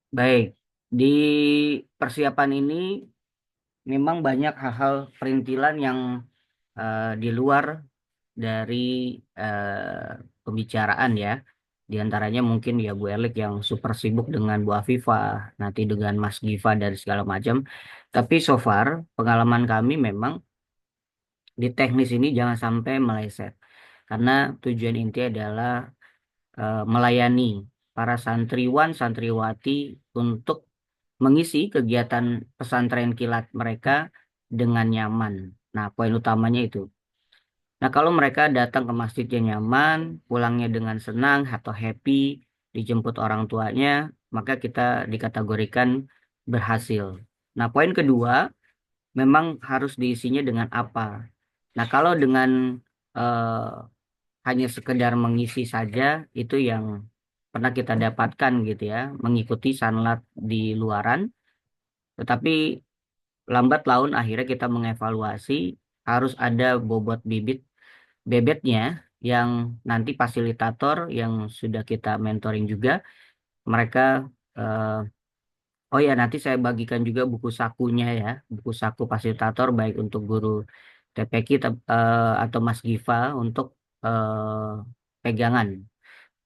Baik, di persiapan ini memang banyak hal-hal perintilan yang di luar dari pembicaraan ya. Di antaranya mungkin ya Bu Elik yang super sibuk dengan Bu Afifah, nanti dengan Mas Giva dan segala macam. Tapi so far pengalaman kami memang di teknis ini jangan sampai meleset. Karena tujuan inti adalah melayani para santriwan, santriwati untuk mengisi kegiatan pesantren kilat mereka dengan nyaman. Nah, poin utamanya itu. Nah, kalau mereka datang ke masjidnya nyaman, pulangnya dengan senang atau happy, dijemput orang tuanya, maka kita dikategorikan berhasil. Nah, poin kedua, memang harus diisinya dengan apa. Nah, kalau dengan eh, hanya sekedar mengisi saja, itu yang pernah kita dapatkan gitu ya, mengikuti sanlat di luaran, tetapi lambat laun akhirnya kita mengevaluasi harus ada bobot bebetnya yang nanti fasilitator yang sudah kita mentoring juga mereka eh, oh ya nanti saya bagikan juga buku sakunya ya, buku saku fasilitator baik untuk guru TPQ atau Mas Giva untuk pegangan,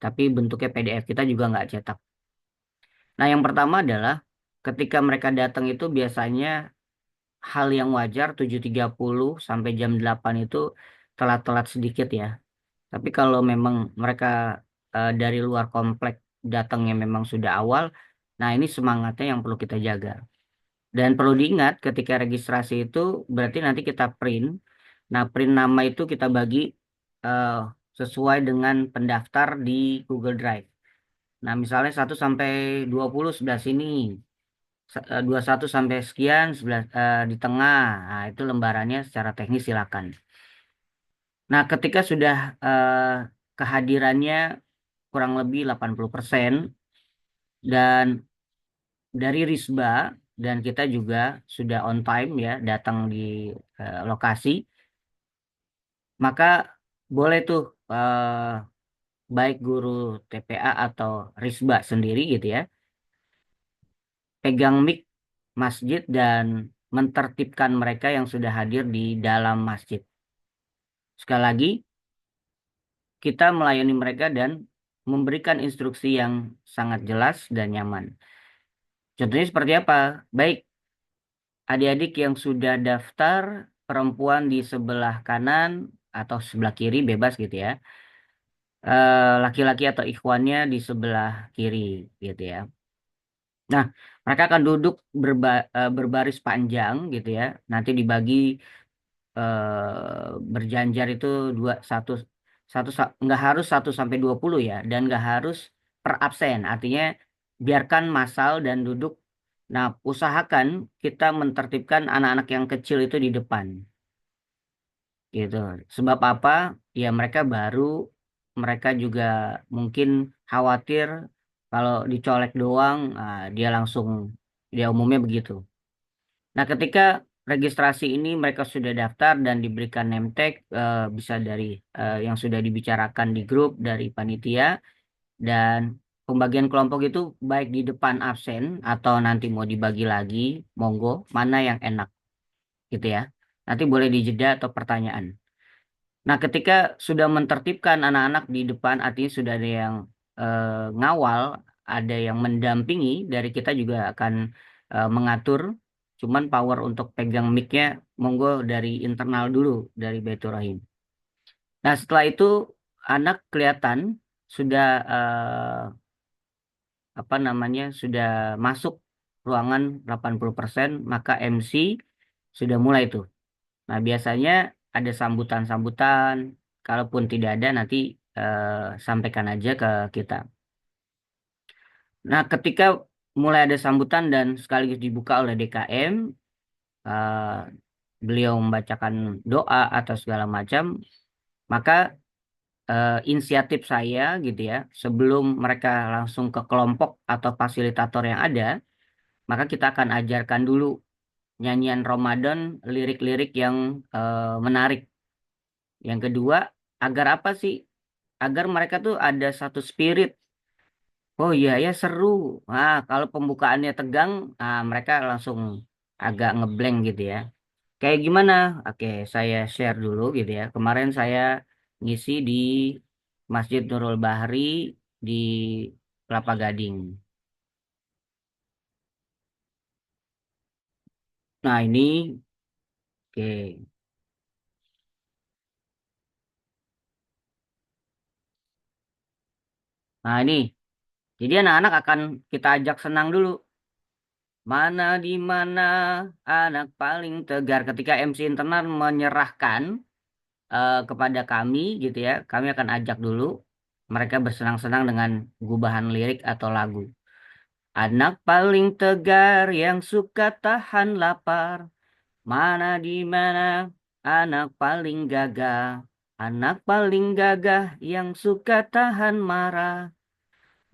tapi bentuknya PDF, kita juga nggak cetak. Nah, yang pertama adalah ketika mereka datang itu biasanya hal yang wajar 7.30 sampai jam 8 itu telat-telat sedikit ya. Tapi kalau memang mereka dari luar komplek datangnya memang sudah awal, nah ini semangatnya yang perlu kita jaga. Dan perlu diingat ketika registrasi itu berarti nanti kita print. Nah, print nama itu kita bagi eh, sesuai dengan pendaftar di Google Drive. Nah, misalnya 1 sampai 20 sebelah sini, 21 sampai sekian sebelah di tengah. Nah, itu lembarannya secara teknis silakan. Nah, ketika sudah kehadirannya kurang lebih 80% dan dari Risba dan kita juga sudah on time ya datang di lokasi, maka boleh tuh baik guru TPA atau Risba sendiri gitu ya, pegang mic masjid dan mentertibkan mereka yang sudah hadir di dalam masjid. Sekali lagi, kita melayani mereka dan memberikan instruksi yang sangat jelas dan nyaman. Contohnya seperti apa? Baik, adik-adik yang sudah daftar, perempuan di sebelah kanan atau sebelah kiri bebas gitu ya. Laki-laki atau ikhwannya di sebelah kiri gitu ya. Nah, mereka akan duduk berbaris panjang gitu ya. Nanti dibagi berjanjar itu dua satu nggak harus 1 sampai 20 ya, dan nggak harus per absen. Artinya biarkan massal dan duduk. Nah, usahakan kita mentertibkan anak-anak yang kecil itu di depan, gitu. Sebab apa? Ya mereka baru, mereka juga mungkin khawatir kalau dicolek doang, dia langsung, dia umumnya begitu. Nah, ketika registrasi ini mereka sudah daftar dan diberikan name tag, bisa dari yang sudah dibicarakan di grup dari panitia, dan pembagian kelompok itu baik di depan absen atau nanti mau dibagi lagi, monggo, mana yang enak gitu ya. Nanti boleh dijeda atau pertanyaan. Nah, ketika sudah mentertibkan anak-anak di depan, artinya sudah ada yang ngawal, ada yang mendampingi, dari kita juga akan mengatur. Cuman power untuk pegang mic-nya, monggo dari internal dulu, dari Baitur Rahim. Nah, setelah itu anak kelihatan sudah apa namanya, sudah masuk ruangan 80%, maka MC sudah mulai tuh. Nah, biasanya ada sambutan-sambutan. Kalaupun tidak ada, nanti eh, sampaikan aja ke kita. Nah, ketika mulai ada sambutan dan sekaligus dibuka oleh DKM, eh, beliau membacakan doa atau segala macam, maka inisiatif saya gitu ya, sebelum mereka langsung ke kelompok atau fasilitator yang ada, maka kita akan ajarkan dulu nyanyian Ramadan, lirik-lirik yang menarik. Yang kedua, agar apa sih? Agar mereka tuh ada satu spirit Oh iya ya seru. Nah, kalau pembukaannya tegang, mereka langsung agak ngeblank gitu ya. Kayak gimana? Oke, saya share dulu gitu ya. Kemarin saya ngisi di Masjid Nurul Bahri di Kelapa Gading. Nah, ini oke. Nah, ini. Jadi anak-anak akan kita ajak senang dulu. Mana di mana anak paling tegar ketika MC internal menyerahkan kepada kami gitu ya. Kami akan ajak dulu mereka bersenang-senang dengan gubahan lirik atau lagu. Anak paling tegar yang suka tahan lapar. Mana di mana anak paling gagah. Anak paling gagah yang suka tahan marah.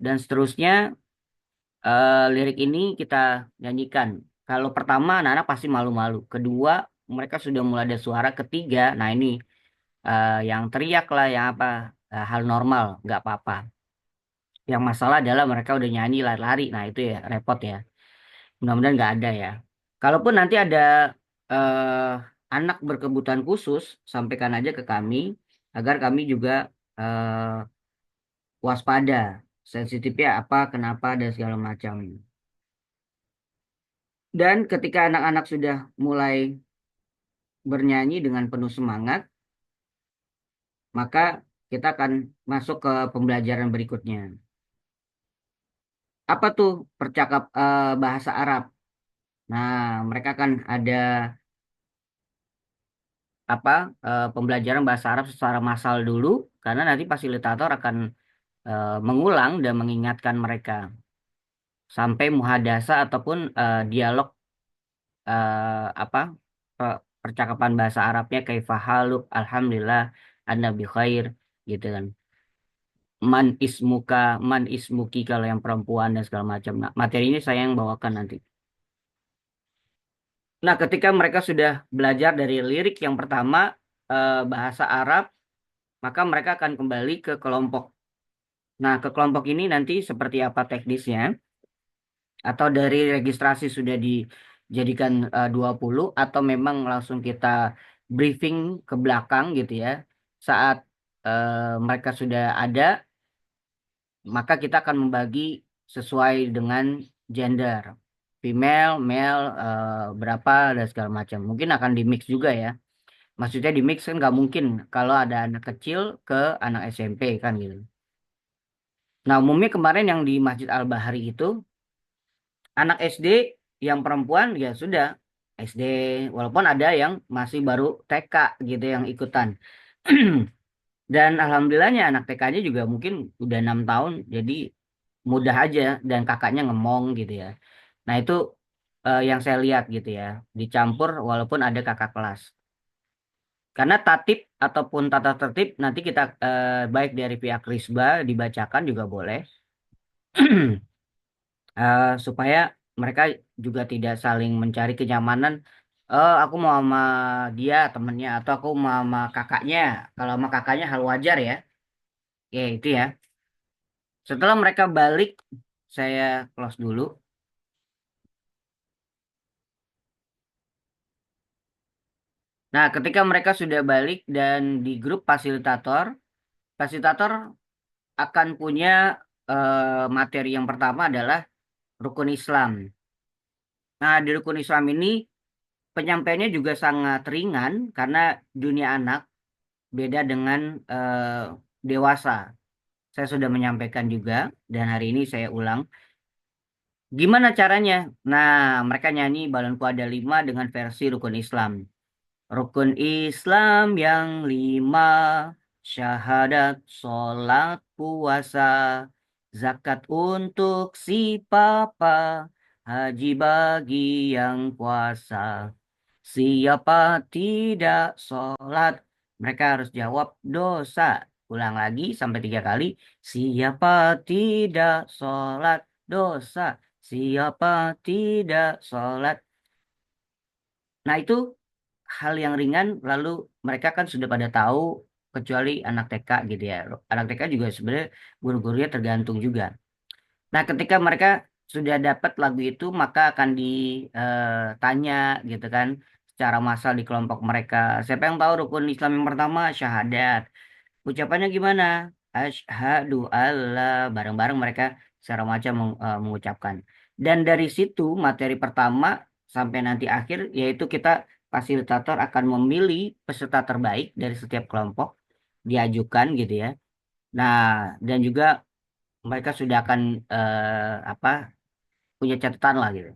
Dan seterusnya lirik ini kita nyanyikan. Kalau pertama anak-anak pasti malu-malu. Kedua mereka sudah mulai ada suara. Ketiga, nah ini yang teriak lah, yang apa hal normal, nggak apa-apa. Yang masalah adalah mereka udah nyanyi lari-lari. Nah itu ya repot ya. Mudah-mudahan nggak ada ya. Kalaupun nanti ada eh, anak berkebutuhan khusus, sampaikan aja ke kami agar kami juga waspada, sensitifnya apa, kenapa dan segala macam. Dan ketika anak-anak sudah mulai bernyanyi dengan penuh semangat, maka kita akan masuk ke pembelajaran berikutnya. Apa tuh bahasa Arab? Nah, mereka kan ada pembelajaran bahasa Arab secara massal dulu, karena nanti fasilitator akan mengulang dan mengingatkan mereka sampai muhadasa ataupun dialog apa percakapan bahasa Arabnya kaifa haluk, alhamdulillah, anda bi khair gitu kan. Man ismuka, man ismuki kalau yang perempuan dan segala macam. Nah, materi ini saya yang bawakan nanti. Nah, ketika mereka sudah belajar dari lirik yang pertama bahasa Arab, maka mereka akan kembali ke kelompok. Nah, ke kelompok ini nanti seperti apa teknisnya, atau dari registrasi sudah dijadikan 20 atau memang langsung kita briefing ke belakang gitu ya. Saat mereka sudah ada, maka kita akan membagi sesuai dengan gender. Female, male, berapa dan segala macam. Mungkin akan di mix juga ya. Maksudnya di mix kan nggak mungkin kalau ada anak kecil ke anak SMP kan gitu. Nah, umumnya kemarin yang di Masjid Al-Bahri itu anak SD yang perempuan ya sudah SD, walaupun ada yang masih baru TK gitu yang ikutan. Dan alhamdulillahnya anak TK-nya juga mungkin udah 6 tahun, jadi mudah aja dan kakaknya ngemong gitu ya. Nah itu yang saya lihat gitu ya, dicampur walaupun ada kakak kelas. Karena tatip ataupun tata tertib nanti kita baik dari pihak Risba dibacakan juga boleh. Supaya mereka juga tidak saling mencari kenyamanan. Aku mau sama dia temennya atau aku mau sama kakaknya. Kalau sama kakaknya hal wajar ya. Ya itu ya. Setelah mereka balik, saya close dulu. Nah, ketika mereka sudah balik dan di grup fasilitator, fasilitator akan punya materi yang pertama adalah rukun Islam. Nah, di rukun Islam ini penyampaiannya juga sangat ringan karena dunia anak beda dengan dewasa. Saya sudah menyampaikan juga dan hari ini saya ulang. Gimana caranya? Nah, mereka nyanyi Balonku Ada Lima dengan versi Rukun Islam. Rukun Islam yang lima, syahadat, sholat, puasa, zakat untuk si papa, haji bagi yang puasa. Siapa tidak sholat, mereka harus jawab dosa. Ulang lagi sampai 3 kali. Siapa tidak sholat, dosa. Siapa tidak sholat. Nah itu hal yang ringan, lalu mereka kan sudah pada tahu, kecuali anak TK gitu ya. Anak TK juga sebenarnya guru-gurunya tergantung juga. Nah, ketika mereka sudah dapat lagu itu, maka akan ditanya gitu kan, secara massal di kelompok mereka. Siapa yang tahu rukun Islam yang pertama? Syahadat. Ucapannya gimana? Asyhadu alla. Bareng-bareng mereka secara macam mengucapkan. Dan dari situ materi pertama sampai nanti akhir, yaitu kita fasilitator akan memilih peserta terbaik dari setiap kelompok, diajukan gitu ya. Nah, dan juga mereka sudah akan apa punya catatan lah gitu.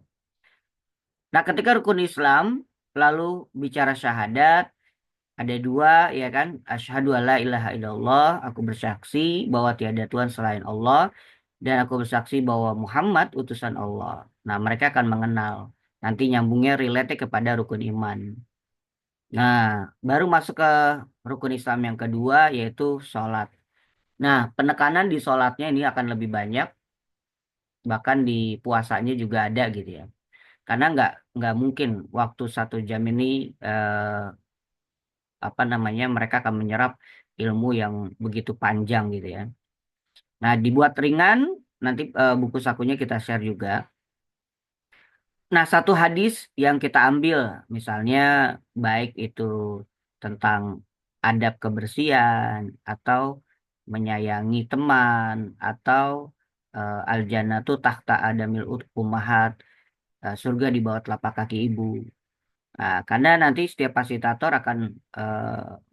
Nah, ketika rukun Islam lalu bicara syahadat, ada dua ya kan, asyhadu alla ilaha illallah, aku bersaksi bahwa tiada Tuhan selain Allah dan aku bersaksi bahwa Muhammad utusan Allah. Nah, mereka akan mengenal. Nanti nyambungnya relate kepada rukun iman. Nah, baru masuk ke rukun Islam yang kedua yaitu sholat. Nah, penekanan di sholatnya ini akan lebih banyak, bahkan di puasanya juga ada gitu ya. Karena nggak mungkin waktu 1 jam ini eh, apa namanya mereka akan menyerap ilmu yang begitu panjang gitu ya. Nah, dibuat ringan, nanti buku sakunya kita share juga. Nah, satu hadis yang kita ambil, misalnya baik itu tentang adab kebersihan, atau menyayangi teman, atau al-jannatu tahta adamil ummahat, surga di bawah telapak kaki ibu. Nah, karena nanti setiap fasilitator akan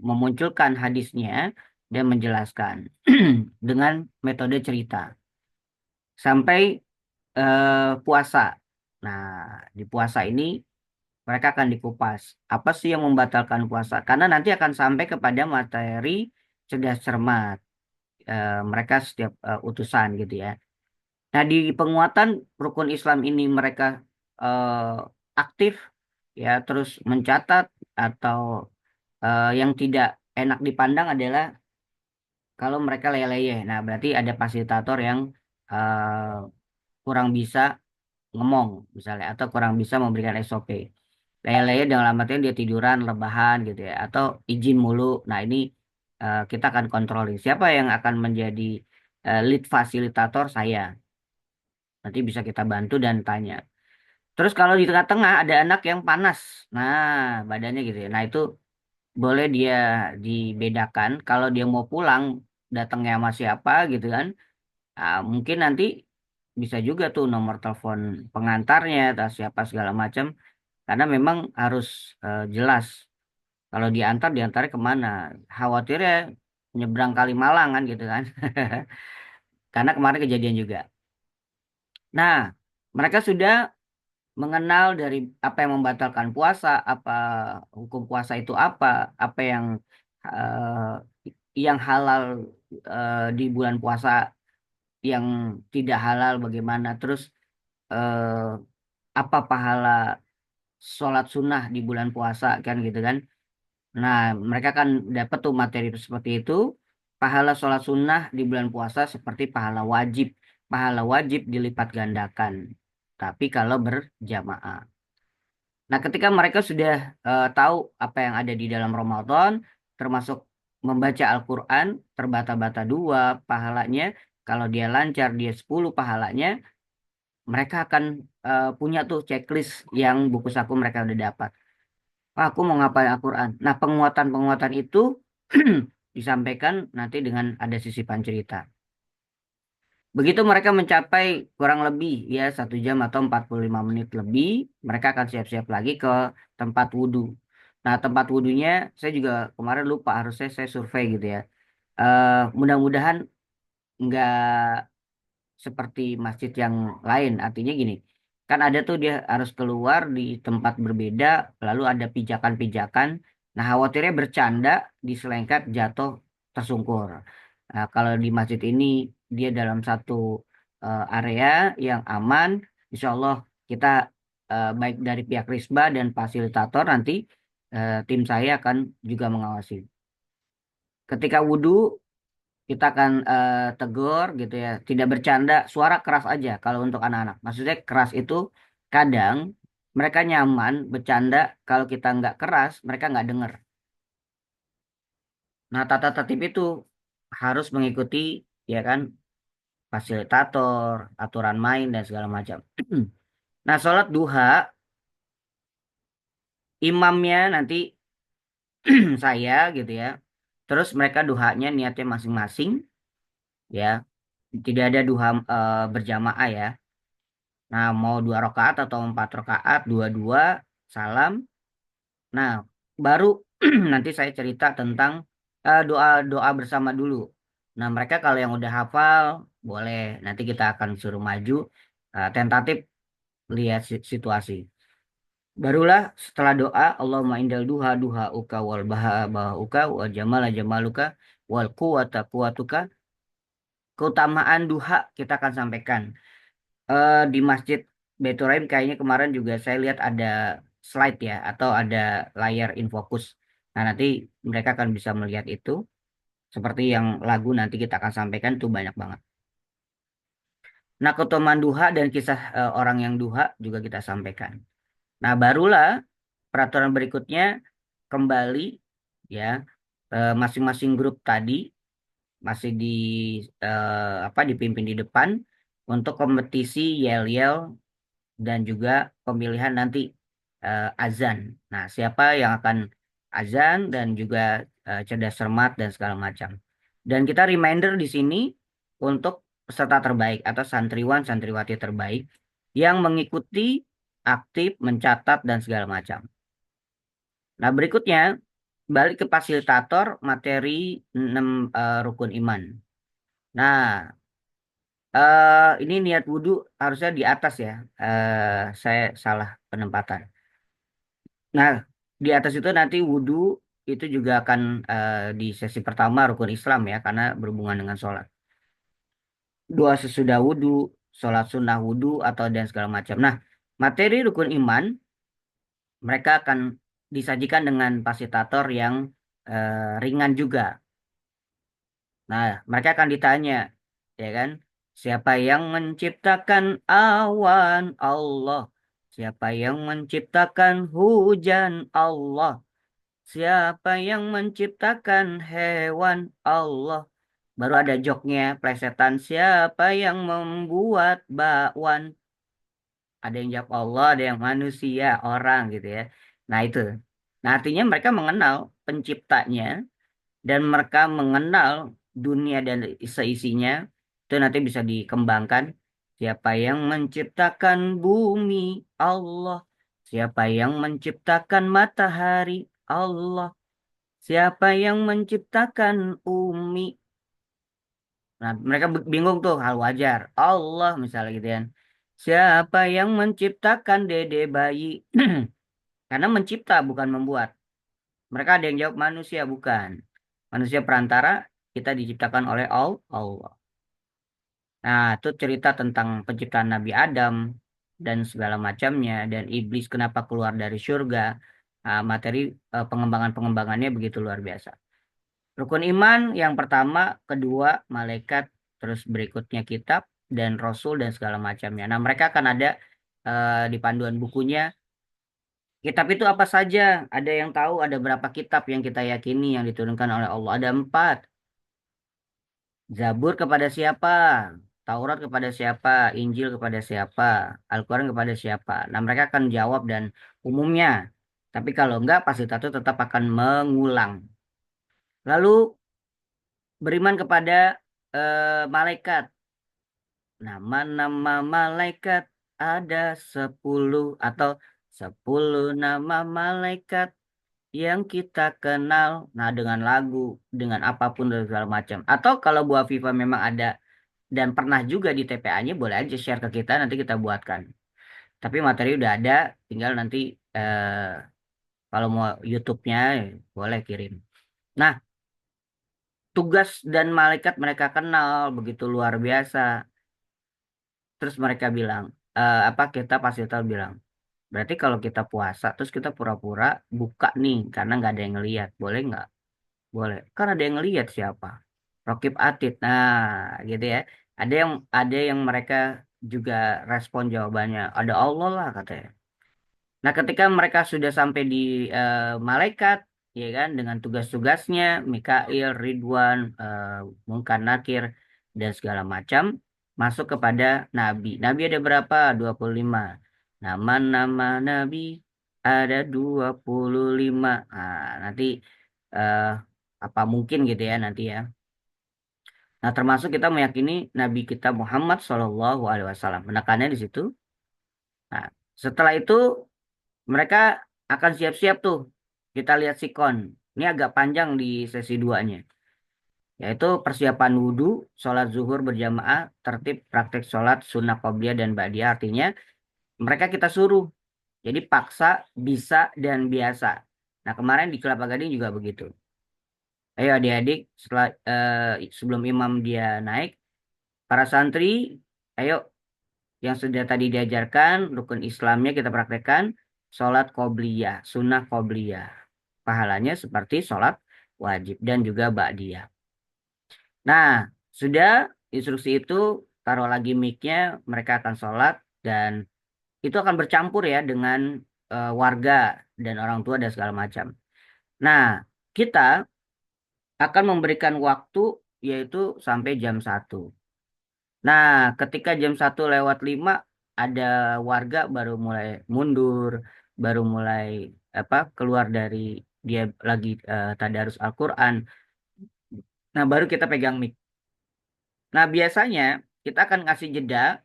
memunculkan hadisnya dan menjelaskan dengan metode cerita sampai puasa. Nah, di puasa ini mereka akan dikupas. Apa sih yang membatalkan puasa? Karena nanti akan sampai kepada materi cerdas cermat. Mereka setiap utusan gitu ya. Nah, di penguatan rukun Islam ini mereka eh, aktif ya, terus mencatat atau yang tidak enak dipandang adalah kalau mereka leleh. Nah, berarti ada fasilitator yang eh, kurang bisa ngomong misalnya atau kurang bisa memberikan SOP. Leleh dalam artian dia tiduran, rebahan gitu ya, atau izin mulu. Nah, ini kita akan kontrolin. Siapa yang akan menjadi lead fasilitator? Saya. Nanti bisa kita bantu dan tanya. Terus kalau di tengah-tengah ada anak yang panas, nah badannya gitu ya. Nah itu boleh dia dibedakan. Kalau dia mau pulang, datangnya sama siapa gitu kan. Ah, mungkin nanti bisa juga tuh nomor telepon pengantarnya atau siapa segala macam. Karena memang harus jelas. Kalau diantar kemana. Khawatirnya nyebrang Kalimalang kan gitu kan. Karena kemarin kejadian juga. Nah, mereka sudah mengenal dari apa yang membatalkan puasa, apa hukum puasa itu apa yang halal di bulan puasa, yang tidak halal bagaimana, terus eh, apa pahala sholat sunnah di bulan puasa kan gitu kan. Nah, mereka kan dapat tuh materi seperti itu. Pahala sholat sunnah di bulan puasa seperti pahala wajib. Pahala wajib dilipat gandakan. Tapi kalau berjamaah. Nah, ketika mereka sudah tahu apa yang ada di dalam Ramadan, termasuk membaca Al-Quran, terbata-bata 2 pahalanya, kalau dia lancar dia 10 pahalanya, mereka akan punya tuh checklist yang buku saku mereka udah dapat. Wah, aku mau ngapain Al-Quran. Nah, penguatan-penguatan itu disampaikan nanti dengan ada sisipan cerita. Begitu mereka mencapai kurang lebih ya 1 jam atau 45 menit lebih, mereka akan siap-siap lagi ke tempat wudhu. Nah, tempat wudhunya saya juga kemarin lupa, harusnya saya survei gitu ya. Mudah-mudahan nggak seperti masjid yang lain. Artinya gini, kan ada tuh dia harus keluar di tempat berbeda, lalu ada pijakan-pijakan. Nah, khawatirnya bercanda, diselengkat, jatuh, tersungkur. Nah, kalau di masjid ini dia dalam satu area yang aman, insya Allah kita baik dari pihak Risba dan fasilitator nanti tim saya akan juga mengawasi. Ketika wudhu kita akan tegur gitu ya, tidak bercanda, suara keras aja kalau untuk anak-anak. Maksudnya keras itu kadang mereka nyaman bercanda, kalau kita nggak keras mereka nggak denger. Nah, tata tertib itu harus mengikuti ya kan fasilitator, aturan main dan segala macam. Nah, sholat duha imamnya nanti saya gitu ya. Terus mereka duhanya niatnya masing-masing ya. Tidak ada duha berjamaah ya. Nah, mau 2 rakaat atau 4 rakaat, dua-dua salam. Nah, baru nanti saya cerita tentang doa-doa bersama dulu. Nah, mereka kalau yang udah hafal, boleh. Nanti kita akan suruh maju, tentatif lihat situasi. Barulah setelah doa, Allahumma indal duha duha uka wal baha baha uka wal jamala jamaluka wal quwata quwatuka. Keutamaan duha kita akan sampaikan. Di Masjid Baitur Rahim kayaknya kemarin juga saya lihat ada slide ya atau ada layar infokus. Nah, nanti mereka akan bisa melihat itu seperti yang lagu nanti kita akan sampaikan tuh banyak banget. Nah, keutamaan duha dan kisah orang yang duha juga kita sampaikan. Nah, barulah peraturan berikutnya kembali ya masing-masing grup tadi masih apa dipimpin di depan untuk kompetisi yel-yel dan juga pemilihan nanti azan. Nah, siapa yang akan azan dan juga cerdas cermat dan segala macam. Dan kita reminder di sini untuk peserta terbaik atau santriwan santriwati terbaik yang mengikuti aktif mencatat dan segala macam. Nah, berikutnya balik ke fasilitator materi 6 rukun iman. Nah, ini niat wudhu harusnya di atas ya. Saya salah penempatan. Nah, di atas itu nanti wudhu itu juga akan di sesi pertama rukun Islam ya, karena berhubungan dengan sholat. Doa sesudah wudhu, sholat sunnah wudhu atau dan segala macam. Nah, materi rukun iman mereka akan disajikan dengan fasilitator yang ringan juga. Nah, mereka akan ditanya, ya kan? Siapa yang menciptakan awan? Allah. Siapa yang menciptakan hujan? Allah. Siapa yang menciptakan hewan? Allah. Baru ada joknya, plesetan. Siapa yang membuat bakwan? Ada yang jawab Allah, ada yang manusia, orang gitu ya. Nah itu. Nah artinya mereka mengenal penciptanya dan mereka mengenal dunia dan seisinya. Itu nanti bisa dikembangkan. Siapa yang menciptakan bumi? Allah. Siapa yang menciptakan matahari? Allah. Siapa yang menciptakan umi? Nah, mereka bingung tuh, hal wajar. Allah misalnya gitu kan. Siapa yang menciptakan dede bayi? Karena mencipta bukan membuat. Mereka ada yang jawab manusia bukan. Manusia perantara kita diciptakan oleh Allah. Nah, itu cerita tentang penciptaan Nabi Adam dan segala macamnya dan iblis kenapa keluar dari surga. Materi pengembangan-pengembangannya begitu luar biasa. Rukun iman yang pertama, kedua malaikat, terus berikutnya kitab dan rasul dan segala macamnya. Nah, mereka akan ada di panduan bukunya. Kitab itu apa saja? Ada yang tahu ada berapa kitab yang kita yakini yang diturunkan oleh Allah? Ada 4. Zabur kepada siapa? Taurat kepada siapa? Injil kepada siapa? Al-Quran kepada siapa? Nah, mereka akan jawab dan umumnya. Tapi kalau enggak, pasti itu tetap akan mengulang. Lalu beriman kepada malaikat. Nama-nama malaikat ada 10 atau 10 nama malaikat yang kita kenal. Nah, dengan lagu, dengan apapun dan segala macam. Atau kalau Bu Afifah memang ada dan pernah juga di TPA-nya, boleh aja share ke kita, nanti kita buatkan. Tapi materi udah ada, tinggal nanti kalau mau YouTube-nya boleh kirim. Nah, tugas dan malaikat mereka kenal begitu luar biasa. Terus mereka bilang, apa kita pasti tahu bilang, berarti kalau kita puasa, terus kita pura-pura buka nih, karena nggak ada yang ngelihat, boleh nggak? Boleh. Kan ada yang ngelihat siapa? Rokib Atid. Nah, gitu ya. Ada yang mereka juga respon jawabannya. Ada Allah lah katanya. Nah, ketika mereka sudah sampai di malaikat, ya kan, dengan tugas-tugasnya, Mikail, Ridwan, Munkar Nakir, dan segala macam. masuk kepada nabi. Nabi ada berapa? 25. Nama-nama nabi ada 25. Nah, nanti eh, apa mungkin gitu ya nanti ya. Nah, termasuk kita meyakini Nabi kita Muhammad Shallallahu Alaihi Wasallam. Menekannya di situ. Nah, setelah itu mereka akan siap-siap tuh. Kita lihat sikon. Ini agak panjang di sesi duanya. Yaitu persiapan wudhu, sholat zuhur berjamaah, tertib praktek sholat sunnah qobliyah dan ba'diyah. Artinya mereka kita suruh. Jadi paksa, bisa, dan biasa. Nah, kemarin di Kelapa Gading juga begitu. Ayo adik-adik, setelah sebelum imam dia naik, para santri, ayo yang sudah tadi diajarkan, rukun Islamnya kita praktekkan, sholat qobliyah, sunnah qobliyah. Pahalanya seperti sholat wajib dan juga ba'diyah. Nah, sudah instruksi itu, taruh lagi mic-nya, mereka akan sholat, dan itu akan bercampur ya dengan warga dan orang tua dan segala macam. Nah, kita akan memberikan waktu yaitu sampai jam 1. Nah, ketika jam 1 lewat 5 ada warga baru mulai mundur, baru mulai apa keluar dari dia lagi tadarus Al-Quran. Nah, baru kita pegang mic. Nah, biasanya kita akan ngasih jeda,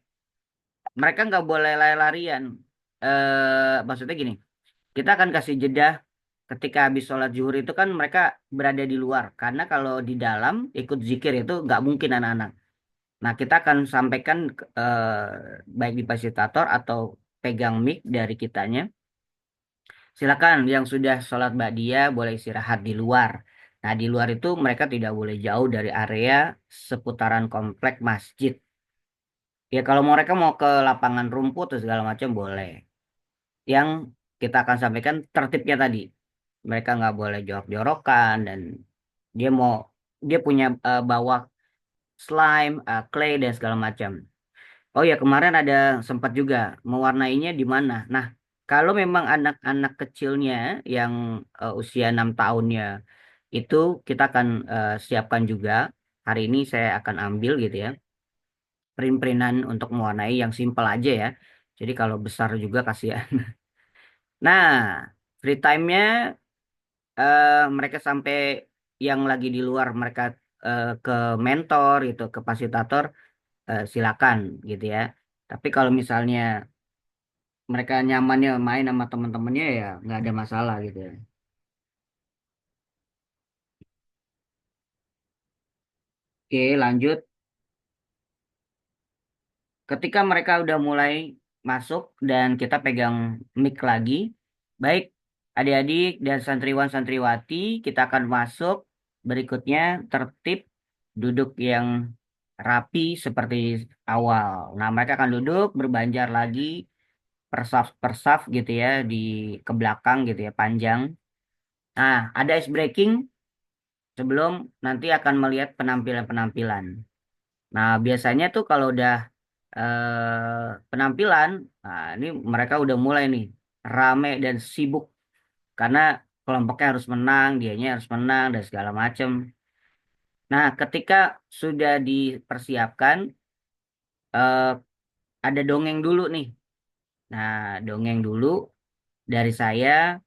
mereka nggak boleh lari-larian. Maksudnya gini, kita akan kasih jeda ketika habis sholat zuhur itu kan mereka berada di luar. Karena kalau di dalam ikut zikir itu nggak mungkin anak-anak. Nah, kita akan sampaikan baik di fasilitator atau pegang mic dari kitanya. Silakan yang sudah sholat ba'diyah boleh istirahat di luar. Nah, di luar itu mereka tidak boleh jauh dari area seputaran komplek masjid. Ya, kalau mereka mau ke lapangan rumput atau segala macam boleh. Yang kita akan sampaikan tertibnya tadi. Mereka nggak boleh jorok-jorokan dan dia mau dia punya bawa slime, clay dan segala macam. Oh ya, kemarin ada sempat juga mewarnainya di mana. Nah, kalau memang anak-anak kecilnya yang usia 6 tahunnya itu kita akan siapkan juga. Hari ini saya akan ambil gitu ya. Print-printan untuk mewarnai yang simpel aja ya. Jadi kalau besar juga kasihan. Nah, free time-nya mereka sampai yang lagi di luar mereka ke mentor gitu, ke fasilitator silakan gitu ya. Tapi kalau misalnya mereka nyamannya main sama teman-temannya ya nggak ada masalah gitu ya. Oke, lanjut. Ketika mereka udah mulai masuk dan kita pegang mic lagi, baik adik-adik dan santriwan santriwati, kita akan masuk. Berikutnya tertib duduk yang rapi seperti awal. Nah, mereka akan duduk berbanjar lagi persaf gitu ya di ke belakang gitu ya panjang. Nah, ada ice breaking sebelum nanti akan melihat penampilan-penampilan. Nah, biasanya tuh kalau udah penampilan, nah ini mereka udah mulai nih rame dan sibuk karena kelompoknya harus menang, dianya harus menang dan segala macam. Nah, ketika sudah dipersiapkan, eh, ada dongeng dulu nih. Nah, dongeng dulu dari saya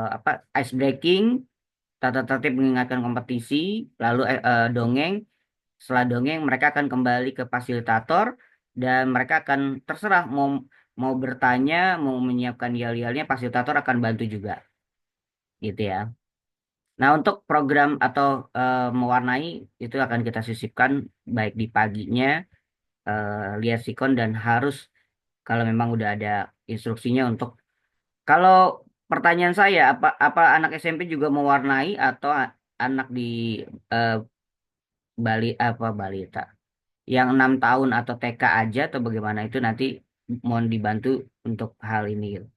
apa ice breaking, tata tertib mengingatkan kompetisi, lalu dongeng. Setelah dongeng, mereka akan kembali ke fasilitator dan mereka akan terserah mau mau bertanya, mau menyiapkan yel-yelnya, fasilitator akan bantu juga, gitu ya. Nah, untuk program atau mewarnai itu akan kita sisipkan baik di paginya, lihat sikon dan harus kalau memang udah ada instruksinya untuk kalau pertanyaan saya apa apa anak SMP juga mewarnai atau anak di eh, balita yang 6 tahun atau TK aja atau bagaimana itu nanti mohon dibantu untuk hal ini gitu.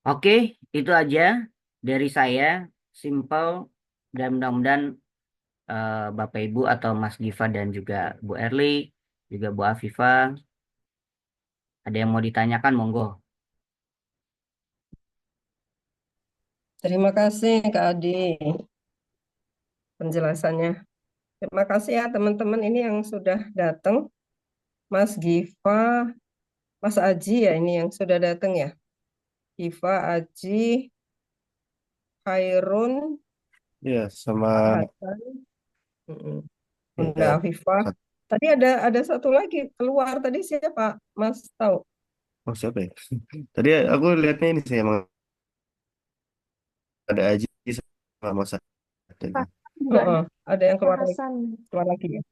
Oke, itu aja dari saya, simple dan mudah-mudahan Bapak Ibu atau Mas Giva dan juga Bu Erli, juga Bu Afifa, ada yang mau ditanyakan, monggo. Terima kasih Kak Adi penjelasannya. Terima kasih ya teman-teman ini yang sudah datang. Mas Giva, Mas Aji ya ini yang sudah datang ya. Giva, Aji, Khairun, Ya, Pak sama Hasan, mm-mm, Bunda ya Afifah. Tadi ada satu lagi keluar tadi siapa? Mas tahu? oh siapa ya? Tadi aku lihatnya ini sih emang ada Aji sama Mas tadi. Hasan juga ada. Heeh, ada yang Pak Hasan. keluar lagi ya.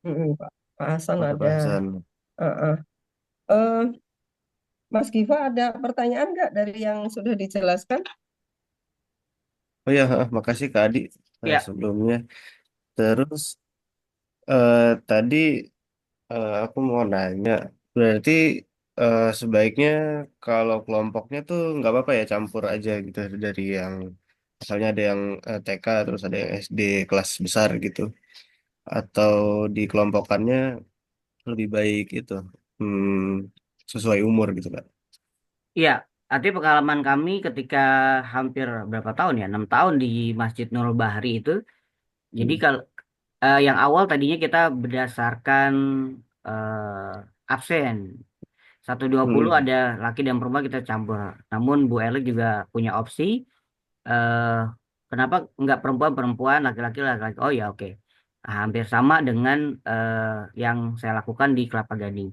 Mm-mm, Pak Hasan Oh, ada ada. bahasan. Heeh. Eh, Mas Giva ada pertanyaan nggak dari yang sudah dijelaskan? Oh ya, makasih Kak Adi Ya, sebelumnya. Terus tadi aku mau nanya, berarti sebaiknya kalau kelompoknya tuh nggak apa-apa ya campur aja gitu dari yang misalnya ada yang TK terus ada yang SD kelas besar gitu, atau dikelompokkannya lebih baik itu sesuai umur gitu Kak. iya. Artinya pengalaman kami ketika hampir berapa tahun ya, 6 tahun di Masjid Nurul Bahri itu. Jadi Hmm. kalau yang awal tadinya kita berdasarkan absen. 120 Hmm. ada laki dan perempuan kita campur. Namun Bu Elik juga punya opsi, eh kenapa nggak perempuan-perempuan, laki-laki. Oh ya oke. Nah, hampir sama dengan eh, yang saya lakukan di Kelapa Gading.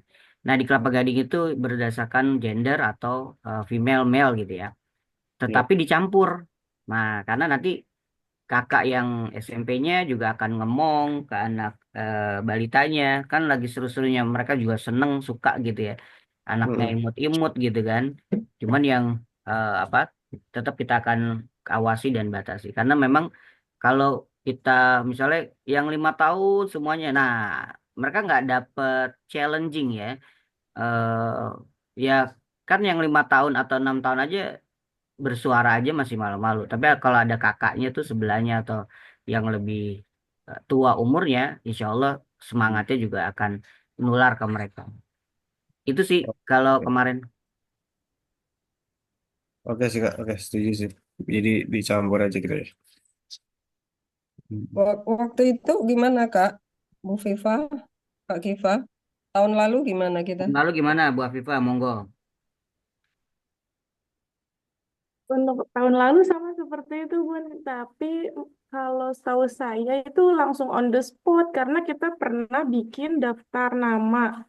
Nah di Kelapa Gading itu berdasarkan gender atau female male gitu ya. Ya. Tetapi dicampur. Nah karena nanti kakak yang SMP-nya juga akan ngemong ke anak balitanya, kan lagi seru-serunya, mereka juga seneng suka gitu ya, anaknya Hmm. imut-imut gitu kan. Cuman yang apa, tetap kita akan awasi dan batasi karena memang kalau kita misalnya yang 5 tahun semuanya, nah mereka nggak dapet challenging ya. Ya kan yang 5 tahun atau 6 tahun aja bersuara aja masih malu-malu. Tapi kalau ada kakaknya tuh sebelahnya atau yang lebih tua umurnya, insya Allah semangatnya juga akan menular ke mereka. Itu sih kalau Oke. kemarin. Oke sih Kak, oke setuju sih. Jadi dicampur aja gitu ya. Hmm. Waktu itu gimana Kak? Bu Viva, Kak Giva, tahun lalu gimana kita? Lalu gimana Bu Afifah? Monggo. Untuk tahun lalu sama seperti itu, Bun. Tapi kalau setahu saya itu langsung on the spot karena kita pernah bikin daftar nama.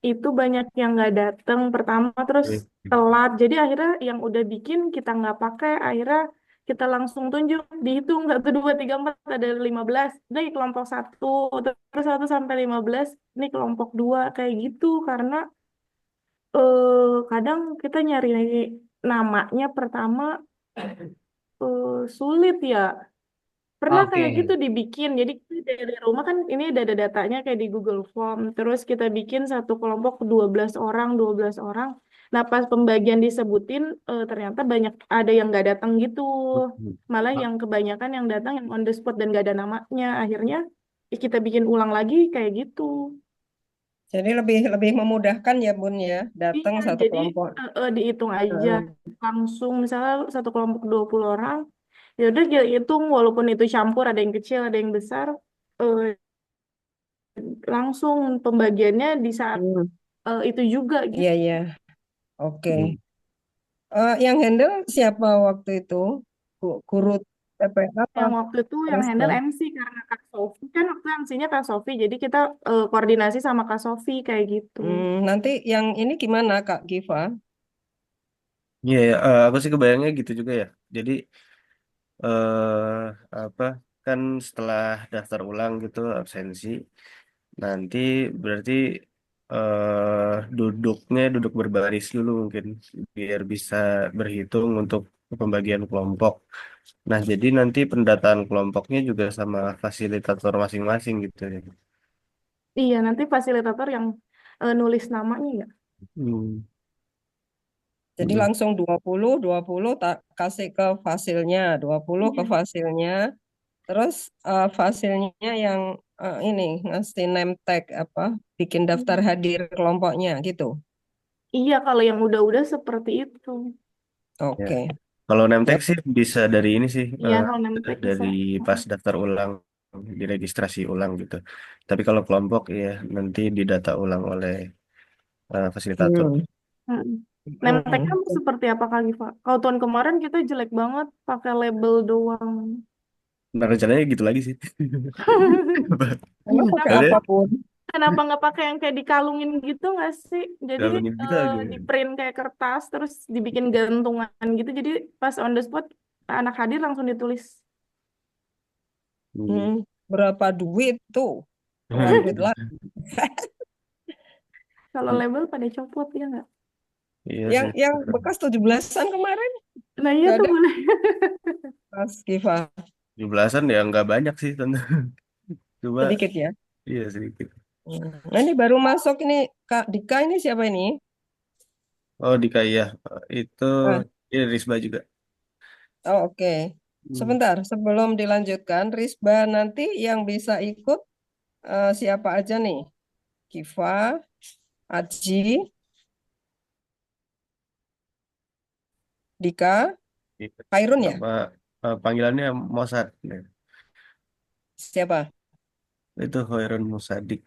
Itu banyak yang nggak datang pertama terus telat. Jadi akhirnya yang udah bikin kita nggak pakai. Akhirnya kita langsung tunjuk, dihitung 1, 2, 3, 4 ada 15. Dari kelompok satu, terus 1 sampai 15 ini kelompok dua kayak gitu karena kadang kita nyari namanya pertama sulit ya. Pernah kayak Oke. gitu dibikin. Jadi kita dari rumah kan ini ada datanya kayak di Google Form. Terus kita bikin satu kelompok 12 orang, 12 orang. Nah, pas pembagian disebutin ternyata banyak ada yang nggak datang gitu. Malah yang kebanyakan yang datang yang on the spot dan nggak ada namanya. Akhirnya kita bikin ulang lagi kayak gitu. Jadi lebih lebih memudahkan ya Bun ya, datang Iya, satu jadi kelompok. dihitung aja Heeh. langsung misalnya satu kelompok 20 orang. Ya udah kita hitung walaupun itu campur ada yang kecil ada yang besar eh, langsung pembagiannya di saat Hmm. itu juga Iya gitu. iya, oke. Hmm. Yang handle siapa waktu itu? Guru TPA apa? Yang waktu itu yang handle Kristen? MC karena Kak Sofi kan waktu MC-nya Kak Sofi jadi kita koordinasi sama Kak Sofi kayak gitu. Nanti yang ini gimana Kak Giva? Iya, ya, aku sih kebayangnya gitu juga ya. Jadi apa kan setelah daftar ulang gitu absensi, nanti berarti duduknya duduk berbaris dulu mungkin biar bisa berhitung untuk pembagian kelompok. Nah, jadi nanti pendataan kelompoknya juga sama fasilitator masing-masing gitu ya. Iya nanti fasilitator yang nulis namanya ya. Hmm. Jadi Hmm. langsung 20 tak kasih ke fasilnya, 20 ke Iya. fasilnya. Terus fasilnya yang ini ngasih name tag apa, bikin daftar hadir kelompoknya gitu. Iya kalau yang udah-udah seperti itu. Ya. Oke. Kalau Ya, Nemtek sih bisa dari ini sih Iya kalau name tag bisa. dari pas daftar ulang. diregistrasi ulang gitu. Tapi kalau kelompok ya nanti didata ulang oleh fasilitator. Hmm. Mm. Name tag-nya Hmm. mau seperti apa Kak Giva? Kalau tahun kemarin kita jelek banget pakai label doang. Nah, rencananya gitu lagi sih. Emang pakai Kenapa Soalnya apapun. kenapa nggak pakai yang kayak dikalungin gitu nggak sih? Jadi kalau gitu agak di print kayak kertas terus dibikin gantungan gitu. Jadi pas on the spot anak hadir langsung ditulis. hmm, Hmm. Berapa duit tuh? Keluar duit lagi. Kalau label pada copot ya nggak? iya Yang sih. yang bekas 17-an kemarin Nah iya nggak tuh ada boleh. Mas Giva. 17-an ya nggak banyak sih tante. Cuma Sedikit ya. iya sedikit. Nah, ini baru masuk ini Kak Dika ini siapa ini? Oh di Kaya itu Ah, ya Risba juga. oh, oke. Hmm. Sebentar, sebelum dilanjutkan, Risba nanti yang bisa ikut siapa aja nih? Kiva, Aji, Dika, Gitu. Khairun ya? Nama panggilannya Mossad. Nah, Siapa? itu Hoirun Musadik.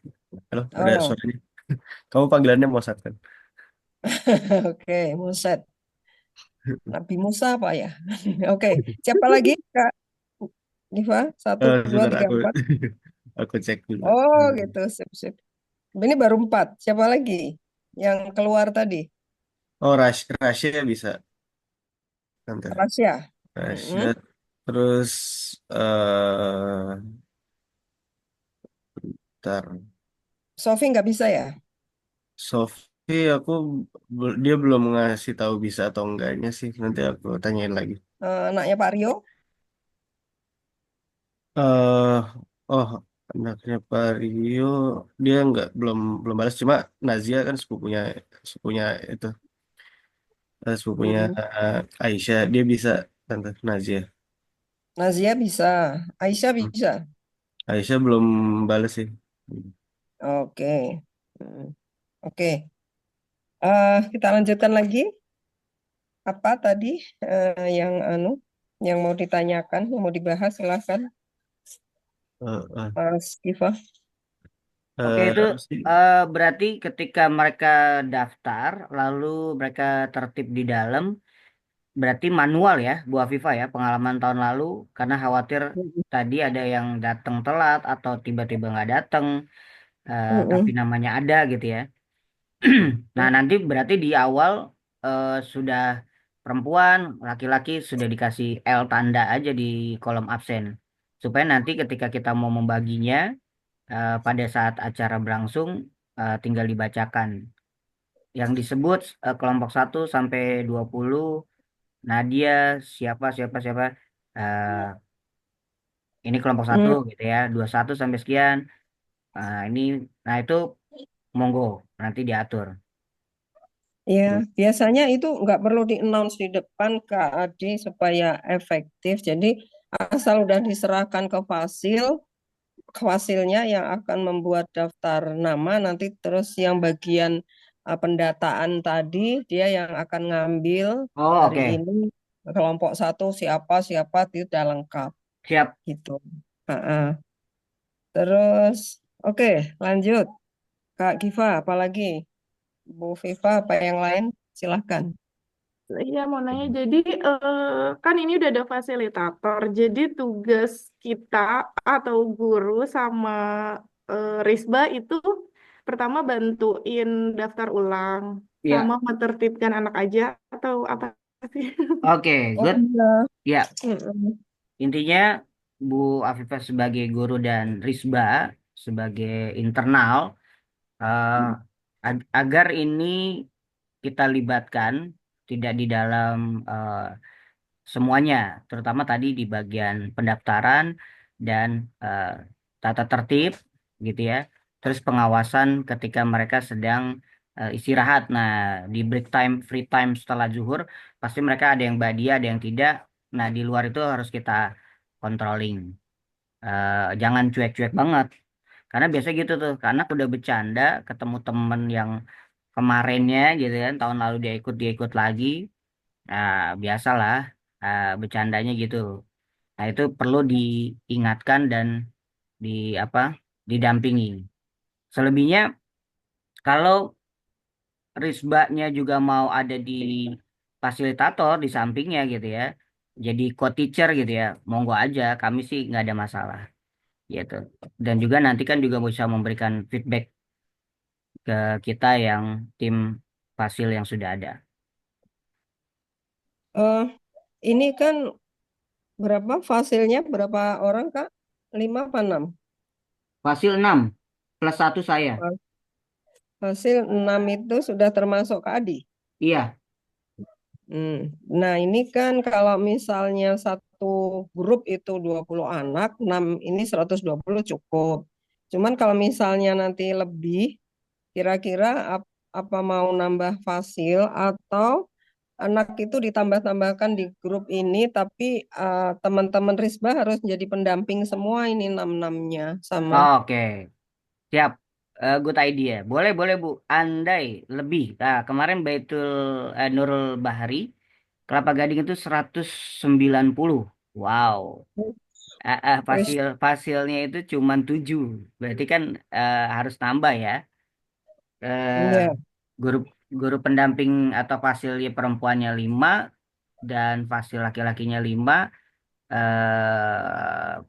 Halo, ada Oh, suaranya. Kamu panggilannya Mossad kan? oke, Muset. Nabi Musa apa ya? Oke, siapa lagi Kak Diva? Satu, dua, Sebentar tiga, aku empat. aku cek dulu. Oh, gitu, sip, sip. Ini baru empat. Siapa lagi yang keluar tadi? Oh, Rasya bisa. Bentar. Rasya. Rasya. Mm-mm. Terus bentar. Sofi nggak bisa ya? Sofi aku dia belum ngasih tahu bisa atau enggaknya sih. Nanti aku tanyain lagi. Anaknya Pak Rio? eh oh, anaknya Pak Rio dia nggak belum belum balas cuma Nazia kan sepupunya itu sepupunya Hmm. Aisyah dia bisa tante Nazia. Nazia bisa. Aisyah Hmm. bisa. Aisyah belum balas sih. Hmm. Oke. Hmm. Oke. Kita lanjutkan lagi. Apa tadi yang yang mau ditanyakan, yang mau dibahas, silahkan, Eh, eh, Mas Kiva. Oke, itu apa sih? berarti ketika mereka daftar, lalu mereka tertip di dalam, berarti manual ya, Bu Afifah ya, pengalaman tahun lalu, karena khawatir tadi ada yang datang telat atau tiba-tiba nggak datang, tapi Mm-mm. namanya ada gitu ya. Nah, nanti berarti di awal sudah perempuan, laki-laki sudah dikasih L tanda aja di kolom absen, supaya nanti ketika kita mau membaginya pada saat acara berlangsung tinggal dibacakan. Yang disebut kelompok 1 sampai 20 Nadia siapa siapa siapa eh, ini kelompok satu Mm, gitu ya 21 sampai sekian. Ini nah itu monggo nanti diatur. Ya, Hmm. biasanya itu nggak perlu di-announce di depan KAD supaya efektif. Jadi asal udah diserahkan ke fasilnya yang akan membuat daftar nama, nanti terus yang bagian pendataan tadi dia yang akan ngambil Oh, hari oke. ini kelompok satu siapa siapa itu udah lengkap Siap. gitu. Ha-ha. Terus, oke, lanjut. Kak Giva, apalagi? Bu Viva, apa yang lain? Silahkan. Iya mau nanya, jadi kan ini udah ada fasilitator, jadi tugas kita atau guru sama Risba itu pertama bantuin daftar ulang, sama Ya. menertibkan anak aja atau apa sih? Oke, Oh good. iya. Ya, Mm-mm. intinya Bu Afifah sebagai guru dan Risba sebagai internal eh, agar ini kita libatkan tidak di dalam semuanya, terutama tadi di bagian pendaftaran dan eh, tata tertib gitu ya. Terus pengawasan ketika mereka sedang istirahat. Nah, di break time, free time setelah zuhur, pasti mereka ada yang badia, ada yang tidak. Nah, di luar itu harus kita controlling. Jangan cuek-cuek banget. Karena biasa gitu tuh, karena udah bercanda ketemu temen yang kemarinnya gitu kan, tahun lalu dia ikut lagi. Nah, biasalah bercandanya gitu. Nah, itu perlu diingatkan dan di apa didampingi. Selebihnya kalau Risbanya juga mau ada di fasilitator di sampingnya gitu ya. Jadi co-teacher gitu ya. Monggo aja, kami sih nggak ada masalah gitu. Dan juga nanti kan juga bisa memberikan feedback ke kita yang tim fasil yang sudah ada. Eh, ini kan berapa fasilnya, berapa orang, Kak? 5 apa 6? Fasil 6 plus satu saya. Fasil 6 itu sudah termasuk Kak Adi. Iya. Hmm. Nah, ini kan kalau misalnya satu grup itu 20 anak, 6 ini 120 cukup. Cuman kalau misalnya nanti lebih, kira-kira apa mau nambah fasil atau anak itu ditambah-tambahkan di grup ini, tapi teman-teman Risbah harus jadi pendamping semua ini 6-6-nya sama. Oke. Siap. Good idea. Boleh, boleh Bu. Andai lebih. Nah, kemarin Baitul Nurul Bahari, Kelapa Gading itu 190. Wow. Wis, Fasilnya itu cuma 7. Berarti kan harus tambah ya. Eh, ya, guru guru pendamping atau fasilnya perempuannya 5 dan fasil laki-lakinya 5.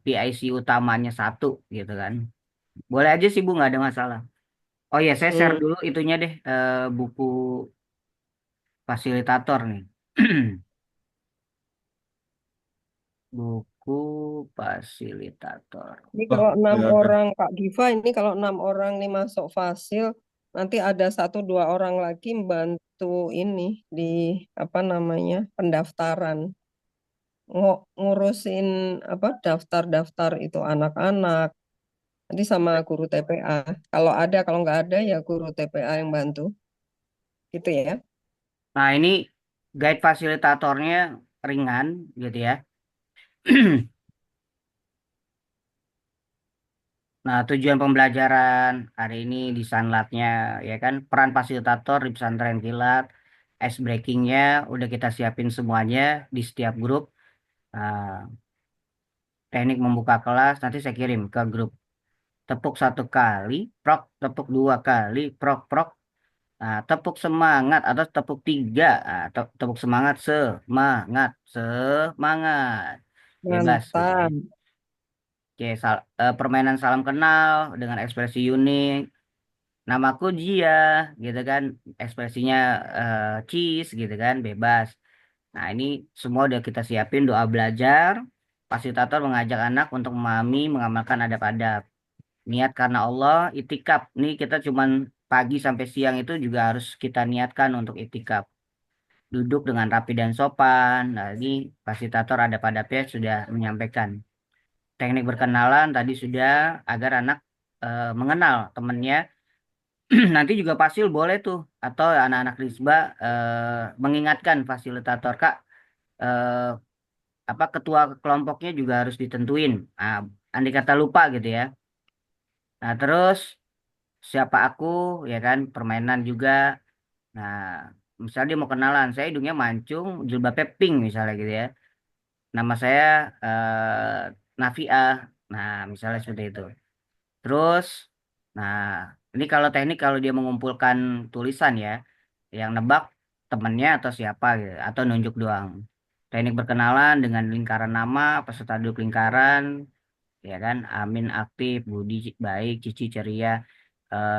PIC utamanya 1 gitu kan. Boleh aja sih Bu, nggak ada masalah. Oh ya, saya share hmm. dulu itunya deh, buku fasilitator nih. Buku fasilitator. Ini Oh, kalau enam ya, orang Kak Giva, ini kalau 6 orang nih masuk fasil, nanti ada 1-2 orang lagi membantu ini di apa namanya pendaftaran, ngurusin apa daftar-daftar itu anak-anak. Nanti sama guru TPA. Kalau ada, kalau nggak ada ya guru TPA yang bantu, gitu ya. Nah, ini guide fasilitatornya ringan gitu ya. Nah, tujuan pembelajaran hari ini di Sanlatnya ya kan, peran fasilitator di pesantren kilat, ice breakingnya udah kita siapin semuanya di setiap grup. Nah, teknik membuka kelas nanti saya kirim ke grup. Tepuk 1 kali, prok, tepuk 2 kali, prok, prok. Nah, tepuk semangat atau tepuk 3. Nah, tepuk semangat, semangat, semangat. Bebas gitu ya. Mantap. Oke, permainan salam kenal dengan ekspresi unik. Namaku Jia, gitu kan. Ekspresinya cheese, gitu kan, bebas. Nah, ini semua udah kita siapin doa belajar. Fasilitator mengajak anak untuk memahami, mengamalkan adab-adab. Niat karena Allah, itikaf. Nih kita cuman pagi sampai siang itu juga harus kita niatkan untuk itikaf. Duduk dengan rapi dan sopan. Nah, ini fasilitator adab-adabnya sudah menyampaikan. Teknik berkenalan tadi sudah agar anak mengenal temannya. Nanti juga Pasil boleh tuh atau anak-anak Risba mengingatkan fasilitator Kak, eh, apa ketua kelompoknya juga harus ditentuin. Nah, andai kata lupa gitu ya. Nah, terus siapa aku ya kan permainan juga. Nah, misalnya dia mau kenalan, saya hidungnya mancung, jilbabnya pink misalnya gitu ya. Nama saya Nafiah. Nah, misalnya seperti itu. Terus, nah ini kalau teknik kalau dia mengumpulkan tulisan ya, yang nebak temennya atau siapa gitu, atau nunjuk doang. Teknik berkenalan dengan lingkaran nama, peserta duduk lingkaran, ya kan, Amin aktif, Budi baik, Cici ceria,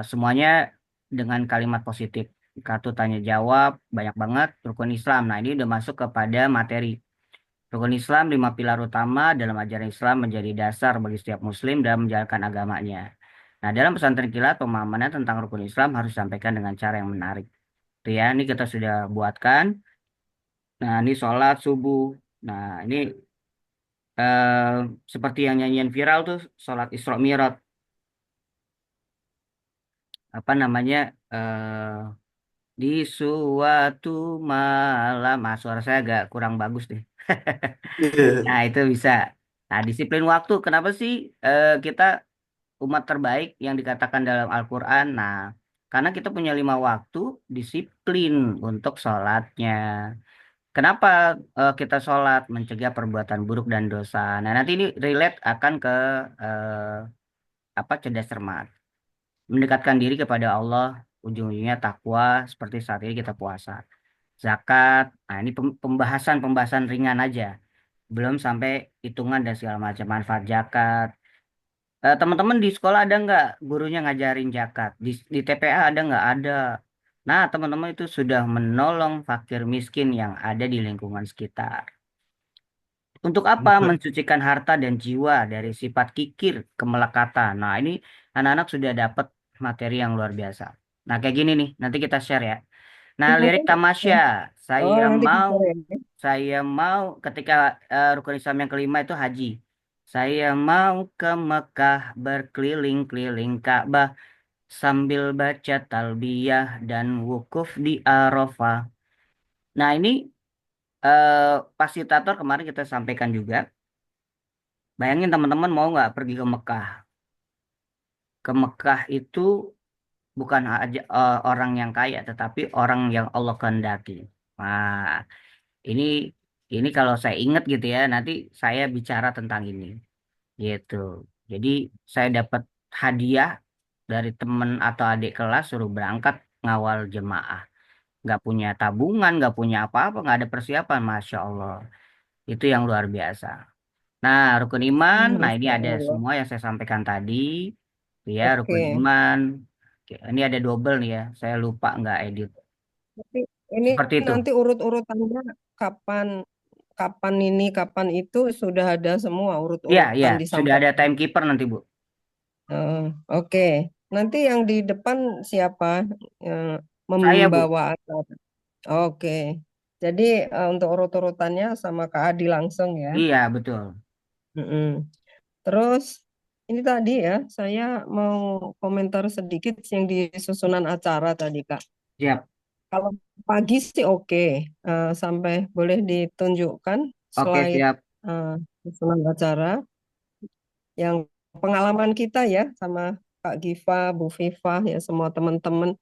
semuanya dengan kalimat positif. Kartu tanya jawab banyak banget, rukun Islam. Nah ini udah masuk kepada materi. Rukun Islam 5 pilar utama dalam ajaran Islam menjadi dasar bagi setiap Muslim dalam menjalankan agamanya. Nah, dalam pesantren kilat pemahamannya tentang rukun Islam harus disampaikan dengan cara yang menarik. Itu ya, ini kita sudah buatkan. Nah, ini sholat subuh. Nah, ini eh, seperti yang nyanyian viral tuh, sholat Isra Mi'raj. Apa namanya? Di suatu malam. Ah, suara saya agak kurang bagus deh. iya. Nah, itu bisa. Nah, disiplin waktu. Kenapa sih kita umat terbaik yang dikatakan dalam Al-Quran? Nah, karena kita punya 5 waktu disiplin untuk sholatnya. Kenapa kita sholat? Mencegah perbuatan buruk dan dosa. Nah, nanti ini relate akan ke apa cerdas cermat, mendekatkan diri kepada Allah, ujung-ujungnya takwa seperti saat ini kita puasa, zakat. Nah, ini pembahasan ringan aja, belum sampai hitungan dan segala macam manfaat zakat. Teman-teman di sekolah ada nggak gurunya ngajarin zakat? Di TPA ada nggak? Ada. Nah, teman-teman itu sudah menolong fakir miskin yang ada di lingkungan sekitar. Untuk apa? Mensucikan harta dan jiwa dari sifat kikir, kemelekatan. Nah, ini anak-anak sudah dapat materi yang luar biasa. Nah, kayak gini nih, nanti kita share ya. Nah, lirik tamasya, Oh, saya nanti mau, bisa ya. saya mau ketika rukun Islam yang kelima itu haji. Saya mau ke Mekah berkeliling-keliling Ka'bah sambil baca talbiyah dan wukuf di Arafah. Nah, ini fasilitator kemarin kita sampaikan juga. Bayangin teman-teman mau nggak pergi ke Mekah? Ke Mekah itu bukan aja orang yang kaya, tetapi orang yang Allah kehendaki. Nah, ini ini kalau saya ingat gitu ya, nanti saya bicara tentang ini, gitu. Jadi saya dapat hadiah dari teman atau adik kelas suruh berangkat ngawal jemaah. Nggak punya tabungan, nggak punya apa-apa, nggak ada persiapan, Masya Allah. Itu yang luar biasa. Nah, rukun iman, nah ini Masya ada Allah. semua yang saya sampaikan tadi. Ya, rukun Oke. iman. Oke, ini ada double nih ya, saya lupa nggak edit. Tapi ini Seperti itu. nanti urut-urutannya kapan kapan ini kapan itu sudah ada semua Iya, iya, urut-urutan sudah ada disampaikan. timekeeper nanti, Bu. Eh, oke. Nanti yang di depan siapa yang Saya, Bu. membawa acara? Oke. Jadi untuk urut-urutannya sama Kak Adi langsung ya. Iya, betul. Mm-mm. Terus ini tadi ya, saya mau komentar sedikit yang di susunan acara tadi Kak. Siap. Kalau pagi sih oke. Sampai boleh ditunjukkan Oke, slide siap. eh, susunan acara yang pengalaman kita ya sama Kak Giva, Bu Viva ya semua teman-teman.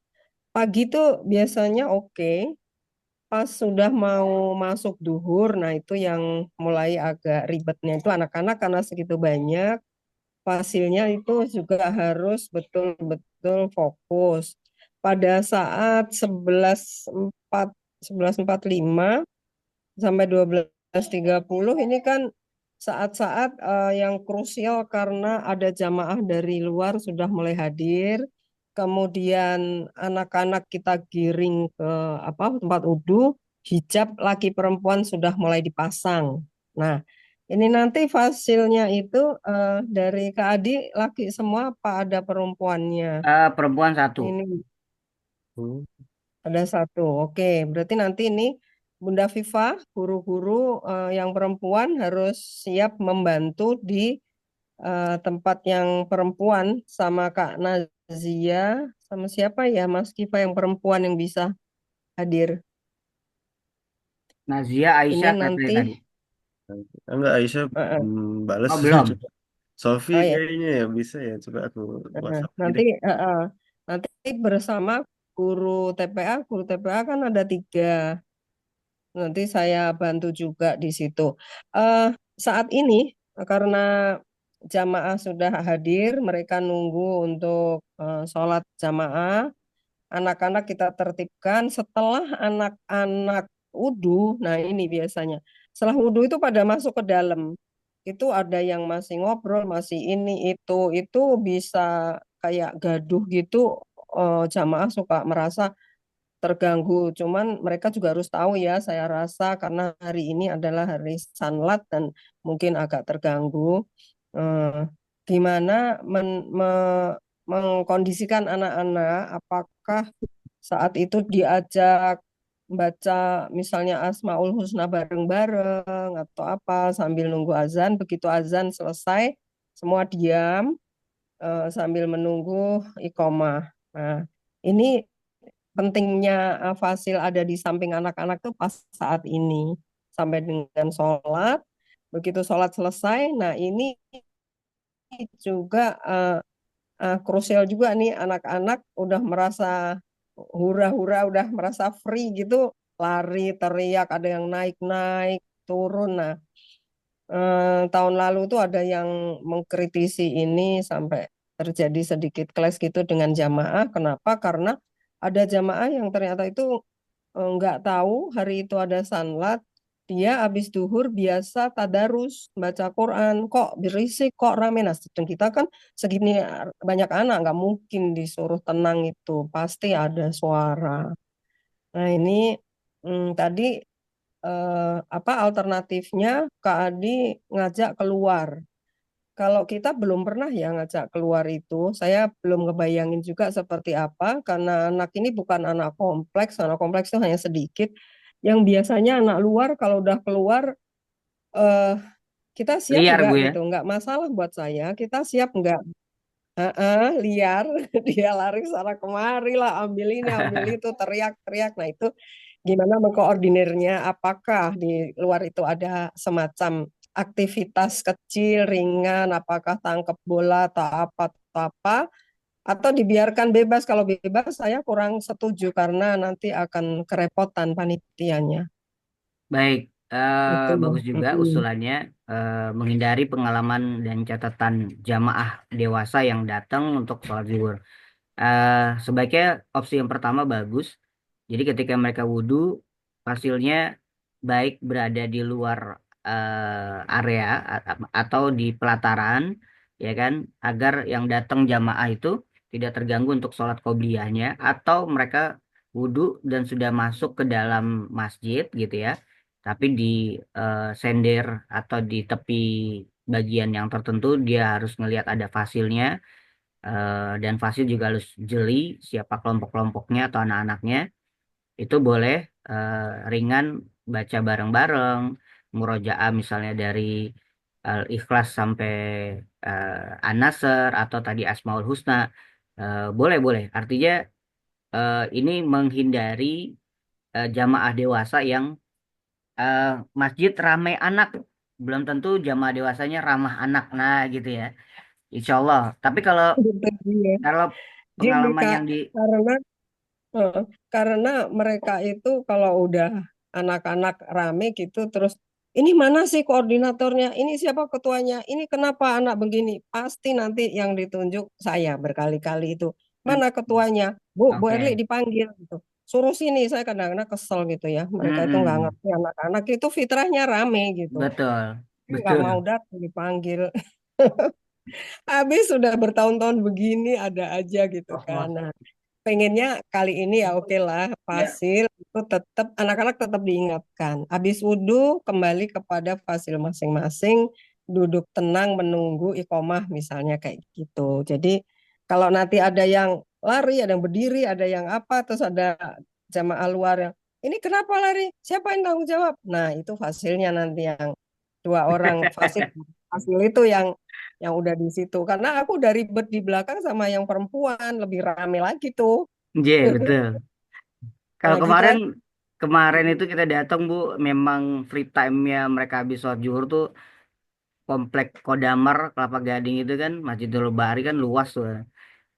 Pagi tuh biasanya oke. Pas sudah mau masuk duhur, nah itu yang mulai agak ribetnya itu anak-anak karena segitu banyak. Hasilnya itu juga harus betul-betul fokus. Pada saat 11.45 sampai 12.30 ini kan saat-saat yang krusial karena ada jamaah dari luar sudah mulai hadir. Kemudian anak-anak kita giring ke tempat wudhu, hijab laki perempuan sudah mulai dipasang. Nah, ini nanti fasilnya itu dari Kak Adi laki semua apa ada perempuannya? Perempuan satu. Ini Hmm. ada satu. Oke, berarti nanti ini Bunda Viva, guru-guru yang perempuan harus siap membantu di tempat yang perempuan sama Kak Nazia, sama siapa ya Mas Kifa yang perempuan yang bisa hadir. Nazia, Ini Aisyah, saya nanti, tadi. Enggak, Aisyah eh, balas. Oh, belum. Coba. Sofi oh ya, kayaknya ya bisa ya. Coba aku WhatsApp lagi nanti deh. nanti bersama guru TPA kan ada tiga. Nanti saya bantu juga di situ. Eh, saat ini karena jamaah sudah hadir, mereka nunggu untuk sholat jamaah. Anak-anak kita tertibkan. Setelah anak-anak wudhu, nah ini biasanya. Setelah wudhu itu pada masuk ke dalam. Itu ada yang masih ngobrol, masih ini itu bisa kayak gaduh gitu. Jamaah suka merasa terganggu. Cuman mereka juga harus tahu ya, saya rasa karena hari ini adalah hari sanlat dan mungkin agak terganggu. Eh, Gimana mengkondisikan anak-anak, apakah saat itu diajak baca misalnya Asmaul Husna bareng-bareng atau apa sambil nunggu azan, begitu azan selesai semua diam sambil menunggu iqomah. Nah, ini pentingnya fasil ada di samping anak-anak tuh pas saat ini sampai dengan sholat. Begitu sholat selesai, nah ini juga krusial juga nih anak-anak udah merasa hura-hura, udah merasa free gitu, lari, teriak, ada yang naik-naik, turun. Nah, tahun lalu tuh ada yang mengkritisi ini sampai terjadi sedikit clash gitu dengan jamaah. Kenapa? Karena ada jamaah yang ternyata itu nggak tahu hari itu ada sanlat, dia habis duhur biasa tadarus baca Quran, kok berisik, kok rame. Nah, sedang kita kan segini banyak anak, nggak mungkin disuruh tenang itu, pasti ada suara. Nah, ini tadi apa alternatifnya Kak Adi ngajak keluar. Kalau kita belum pernah ya ngajak keluar itu, saya belum ngebayangin juga seperti apa, karena anak ini bukan anak kompleks itu hanya sedikit. Yang biasanya anak luar kalau udah keluar, eh, kita siap Liar nggak Bu ya. gitu, nggak masalah buat saya, kita siap nggak? Liar, dia lari sana kemari lah, ambil ini, ambil itu, teriak-teriak. Nah itu gimana mengkoordinirnya? Apakah di luar itu ada semacam aktivitas kecil, ringan, apakah tangkap bola atau apa, atau dibiarkan bebas? Kalau bebas saya kurang setuju karena nanti akan kerepotan panitianya. Baik, Itu. bagus juga Mm-mm. usulannya, menghindari pengalaman dan catatan jamaah dewasa yang datang untuk sholat zuhur. Sebaiknya opsi yang pertama bagus. Jadi ketika mereka wudhu, hasilnya baik berada di luar area atau di pelataran, ya kan, agar yang datang jamaah itu tidak terganggu untuk sholat qobliyahnya, atau mereka wudhu dan sudah masuk ke dalam masjid gitu ya, tapi di sender atau di tepi bagian yang tertentu dia harus ngelihat ada fasilnya, dan fasil juga harus jeli siapa kelompok-kelompoknya atau anak-anaknya. Itu boleh ringan baca bareng-bareng, murojaah misalnya dari Al-Ikhlas sampai An-Nasr atau tadi Asmaul Husna. Boleh, boleh. Artinya ini menghindari jamaah dewasa yang eh, masjid ramai anak. Belum tentu jamaah dewasanya ramah anak. Nah, gitu ya. Insya Allah. Tapi kalau Gitu, iya. kalau Gini pengalaman Kak, yang di karena karena mereka itu kalau udah anak-anak rame gitu terus ini mana sih koordinatornya? Ini siapa ketuanya? Ini kenapa anak begini? Pasti nanti yang ditunjuk saya berkali-kali itu. Hmm, Mana ketuanya? Bu Erli oke. dipanggil gitu. Suruh sini, saya kadang-kadang kesel gitu ya. Mereka itu nggak Mm-mm. ngerti anak-anak itu fitrahnya rame gitu. Betul, Nggak betul. mau datang dipanggil. Habis sudah bertahun-tahun begini ada aja gitu kan. Nah, pengennya kali ini ya oke lah Ya. fasil itu tetap anak-anak tetap diingatkan. Habis wudhu kembali kepada fasil masing-masing, duduk tenang menunggu iqomah misalnya kayak gitu. Jadi kalau nanti ada yang lari, ada yang berdiri, ada yang apa, terus ada jamaah luar yang ini kenapa lari? Siapa yang tanggung jawab? Nah itu fasilnya nanti yang dua orang fasil fasil itu yang udah di situ. Karena aku udah ribet di belakang sama yang perempuan, lebih rame lagi tuh. J, betul. Kalau Nah, gitu kemarin aja. kemarin itu kita datang Bu, memang free time-nya mereka habis sholat zuhur tuh komplek Kodamar Kelapa Gading itu kan Masjidul Bari kan luas tuh.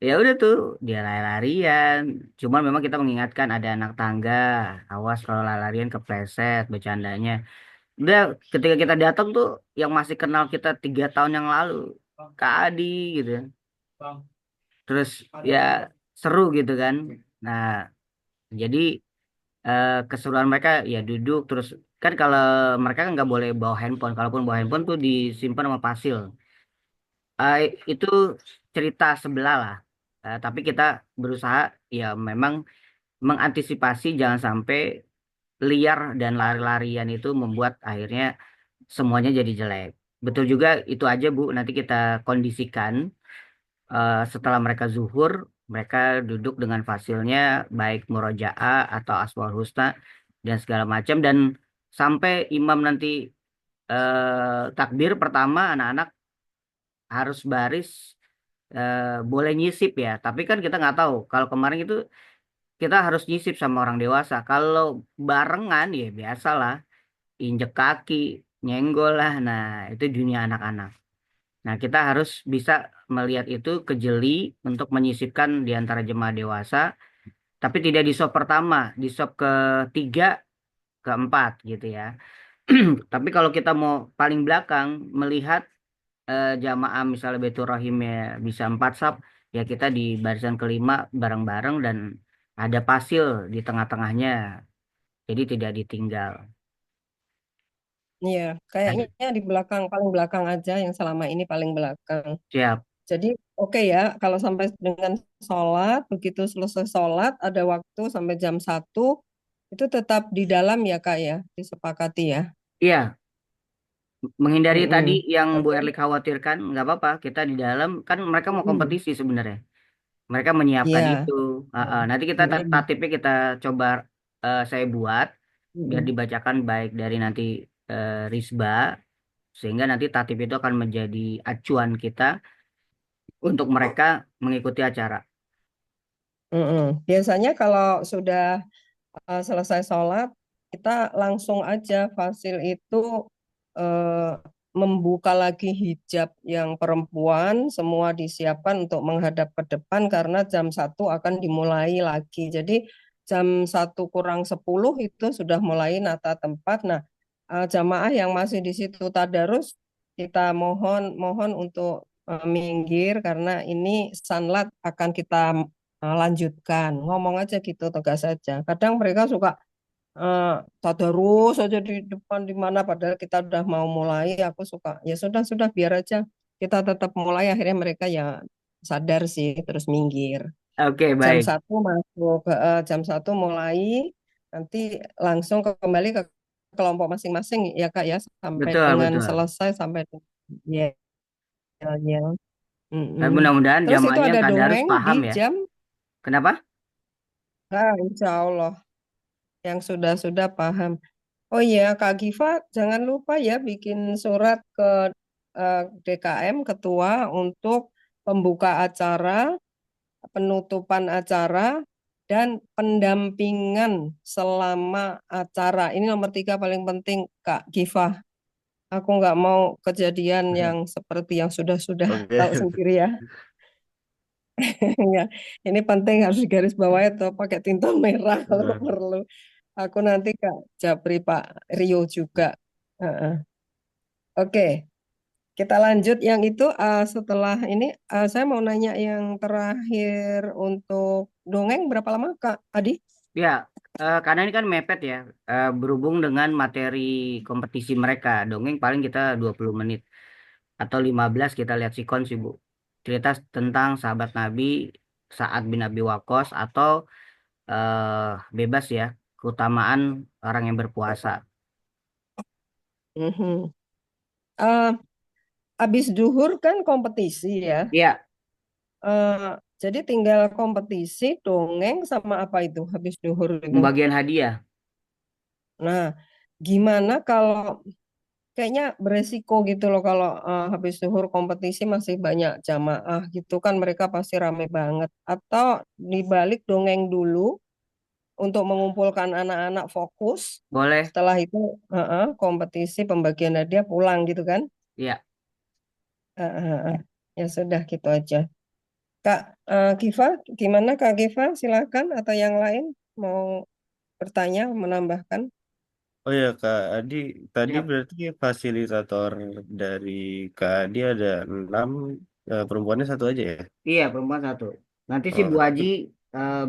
Ya udah tuh dia lari-larian. Cuman memang kita mengingatkan ada anak tangga, awas kalau lari-larian kepleset bercandanya. Udah ketika kita datang tuh yang masih kenal kita 3 tahun yang lalu, Kak Adi gitu. Terus ya seru gitu kan. Nah, jadi keseruan mereka ya duduk terus, kan kalau mereka kan nggak boleh bawa handphone, kalaupun bawa handphone tuh disimpan sama pasil. Eh, itu cerita sebelah lah. Tapi kita berusaha ya memang mengantisipasi jangan sampai liar dan lari-larian itu membuat akhirnya semuanya jadi jelek. Betul juga itu aja Bu, nanti kita kondisikan setelah mereka zuhur, mereka duduk dengan fasilnya, baik murojaah atau asmaul husna dan segala macam, dan sampai imam nanti takbir pertama, anak-anak harus baris, boleh nyisip ya. Tapi kan kita nggak tahu. Kalau kemarin itu kita harus nyisip sama orang dewasa. Kalau barengan ya biasalah, injek kaki, nyenggol lah. Nah, itu dunia anak-anak. Nah, kita harus bisa melihat itu kejeli untuk menyisipkan di antara jemaah dewasa, tapi tidak di sop pertama, di sop ketiga, keempat gitu ya. Tapi kalau kita mau paling belakang melihat jamaah misalnya Baitur Rahimnya bisa 4 saf, ya kita di barisan kelima bareng-bareng dan ada pasil di tengah-tengahnya, jadi tidak ditinggal. Iya, Nah, kayaknya di belakang, paling belakang aja yang selama ini paling belakang. siap. Jadi oke ya, kalau sampai dengan sholat, begitu selesai sholat, ada waktu sampai jam 1, itu tetap di dalam ya Kak ya, disepakati ya. Iya, menghindari tadi Mm-mm. yang Bu Oke. Erlik khawatirkan, nggak apa-apa. Kita di dalam kan mereka mau Mm-mm. kompetisi sebenarnya. Mereka menyiapkan Iya. itu. Nanti kita Mm-mm. tatipnya kita coba, saya buat biar Mm-mm. dibacakan baik dari nanti Risba, sehingga nanti tatip itu akan menjadi acuan kita untuk mereka mengikuti acara. Mm-mm. Biasanya kalau sudah selesai sholat, kita langsung aja Fasil itu eh, membuka lagi hijab yang perempuan, semua disiapkan untuk menghadap ke depan karena jam 1 akan dimulai lagi. Jadi jam 1 kurang 10 itu sudah mulai nata tempat. Nah, jamaah yang masih di situ tadarus, kita mohon mohon untuk minggir karena ini sanlat akan kita lanjutkan. Ngomong aja gitu, tegas aja. Kadang mereka suka eh, tadarus aja di depan di mana padahal kita udah mau mulai. Aku suka ya sudah biar aja kita tetap mulai. Akhirnya mereka ya sadar sih terus minggir. Oke, Jam baik. satu masuk, jam 1 mulai, nanti langsung kembali ke kelompok masing-masing ya Kak ya sampai Betul, dengan betul. selesai sampai yel yel. Dan Mm-mm. mudah-mudahan Terus itu jamaahnya yang ada tadarus dongeng di paham ya. jam, Kenapa? Insya Allah yang sudah paham. Oh iya, Kak Giva, jangan lupa ya bikin surat ke DKM Ketua untuk pembuka acara, penutupan acara, dan pendampingan selama acara. Ini nomor 3 paling penting, Kak Giva. Aku nggak mau kejadian yang seperti yang sudah Oke. tahu sendiri ya. Ya, ini penting harus digaris bawahi atau pakai tinta merah kalau perlu. Aku nanti Kak Japri Pak Rio juga. Heeh. Oke, kita lanjut yang itu setelah ini saya mau nanya yang terakhir untuk dongeng berapa lama Kak Adi? Ya, karena ini kan mepet ya, berhubung dengan materi kompetisi mereka. Dongeng paling kita 20 menit atau 15, kita lihat sikon sih Bu. Cerita tentang sahabat Nabi Sa'ad bin Abi Waqqas atau bebas ya, keutamaan orang yang berpuasa. Mhm. Eh, Habis duhur kan kompetisi ya. Iya, Eh, jadi tinggal kompetisi dongeng sama apa itu habis duhur itu. pembagian hadiah. Nah, gimana kalau kayaknya beresiko gitu loh kalau habis zuhur kompetisi masih banyak jamaah gitu kan mereka pasti rame banget. Atau dibalik dongeng dulu untuk mengumpulkan anak-anak fokus. Boleh? Setelah itu kompetisi pembagian hadiah pulang gitu kan. Iya. Eh, eh, eh. Ya sudah gitu aja. Kak Giva, gimana Kak Giva? Silakan atau yang lain mau bertanya, menambahkan. Oh ya Kak Adi, tadi Siap. berarti fasilitator dari Kak Adi ada 6, perempuannya satu aja ya? Iya, perempuan satu. Nanti si Bu Oh, Haji,